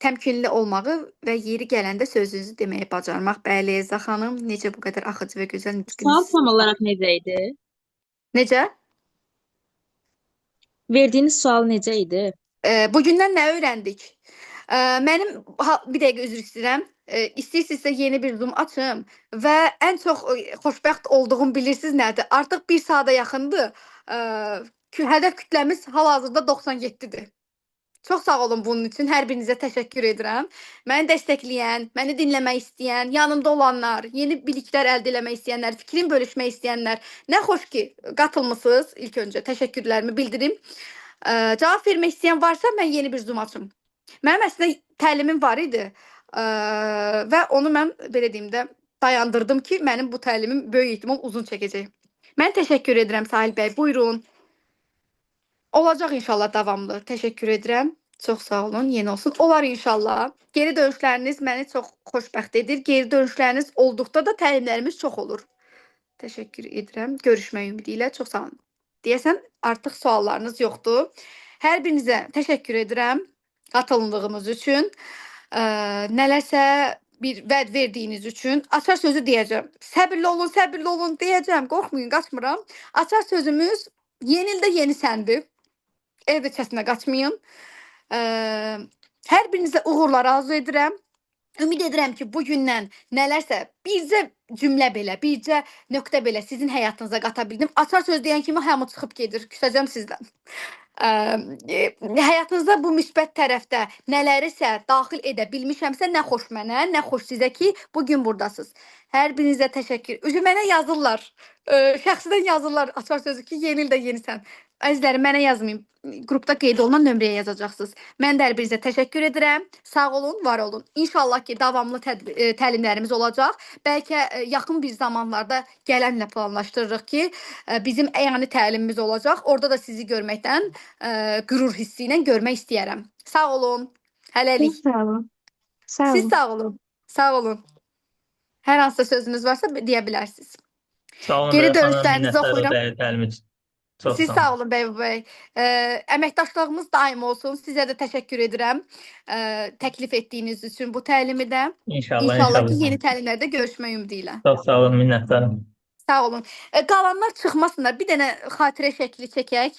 Təmkinli olmağı və yeri gələndə sözünüzü deməyi bacarmaq. Bəli, Ezra xanım, necə bu qədər axıcı və gözəl nitqiniz? Sual tam olaraq necə idi? Necə? Verdiyiniz sual necə idi? Bugündən nə öyrəndik? Mənim, bir dəqiqə üzr istəyirəm. İstəyirsinizsə yeni bir Zoom açım və ən çox xoşbəxt olduğum bilirsiniz nədir? Artıq 1 saata yaxındır. Hədəf kütləmiz hal-hazırda 97-dir. Çox sağ olun bunun üçün. Hər birinizə təşəkkür edirəm. Məni dəstəkləyən, məni dinləmək istəyən, yanımda olanlar, yeni biliklər əldə etmək istəyənlər, fikrin bölüşmək istəyənlər, nə xoş ki, qatılmısınız. İlk öncə təşəkkürlərimi bildirim. Cavab vermək istəyən varsa mən yeni bir Zoom açım. Mənim əslində təlimim var idi və onu mən belə deyim də dayandırdım ki, mənim bu təlimim böyük ehtimal uzun çəkəcək. Mən təşəkkür edirəm Sahil bəy. Buyurun. Olacaq inşallah davamlı. Təşəkkür edirəm. Çox sağ olun. Yeni olsun. Olar inşallah. Geri dönüşləriniz məni çox xoşbəxt edir. Geri dönüşləriniz olduqda da təlimlərimiz çox olur. Təşəkkür edirəm. Görüşmək ümidi ilə. Çox sağ olun. Deyəsən artıq suallarınız yoxdur. Hər birinizə təşəkkür edirəm qatıldığınız üçün. Nələrsə bir vəd verdiyiniz üçün. Açar sözü deyəcəm. Səbirli olun deyəcəm. Qorxmayın, qaçmıram. Açar sözümüz yeni ildə yeni səndir. Evdə kəsinə qaçmayın. Hər birinizə uğurlar arzu edirəm. Ümid edirəm ki, bugündən nələrsə bircə cümlə belə, bircə nöqtə belə sizin həyatınıza qata bildim. Açar söz deyən kimi hamı çıxıb gedir. Küsəcəm sizdən. Həyatınızda bu müsbət tərəfdə nələrisə daxil edə bilmişəmsə, nə xoş mənə, nə xoş sizə ki, bugün buradasınız. Hər birinizə təşəkkür. Mənə yazırlar. Şəxsidən yazırlar açar sözü ki, yeni ildə yenisən. Əzizlərim, mənə yazmayın. Qrupda qeyd olunan nömrəyə yazacaqsınız. Mən də hər birinizə təşəkkür edirəm. Sağ olun, var olun. İnşallah ki, davamlı təlimlərimiz olacaq. Bəlkə yaxın bir zamanlarda gələnlə planlaşdırırıq ki, bizim əyani təlimimiz olacaq. Orada da sizi görməkdən qürur hissi ilə görmək istəyərəm. Sağ olun. Hələlik. Sağ olun. Sağ olun. Siz sağ olun. Sağ olun. Hər hansısa sözünüz varsa deyə bilərsiniz. Sağ olun. Geri Rəya xanım, dönüşlərinizi minnətdarıq oxuyuram. dəyərli təlim üçün. Çox Siz sağ olun Beybu bəy. Əməkdaşlığımız daim olsun. Sizə də təşəkkür edirəm. Təklif etdiyiniz üçün bu təlimi də. İnşallah ki, yeni təlimlərdə görüşmək ümidi ilə. Çox sağ olun, minnətdarım. Sağ olun. Qalanlar çıxmasınlar. Bir dənə xatirə şəkli çəkək.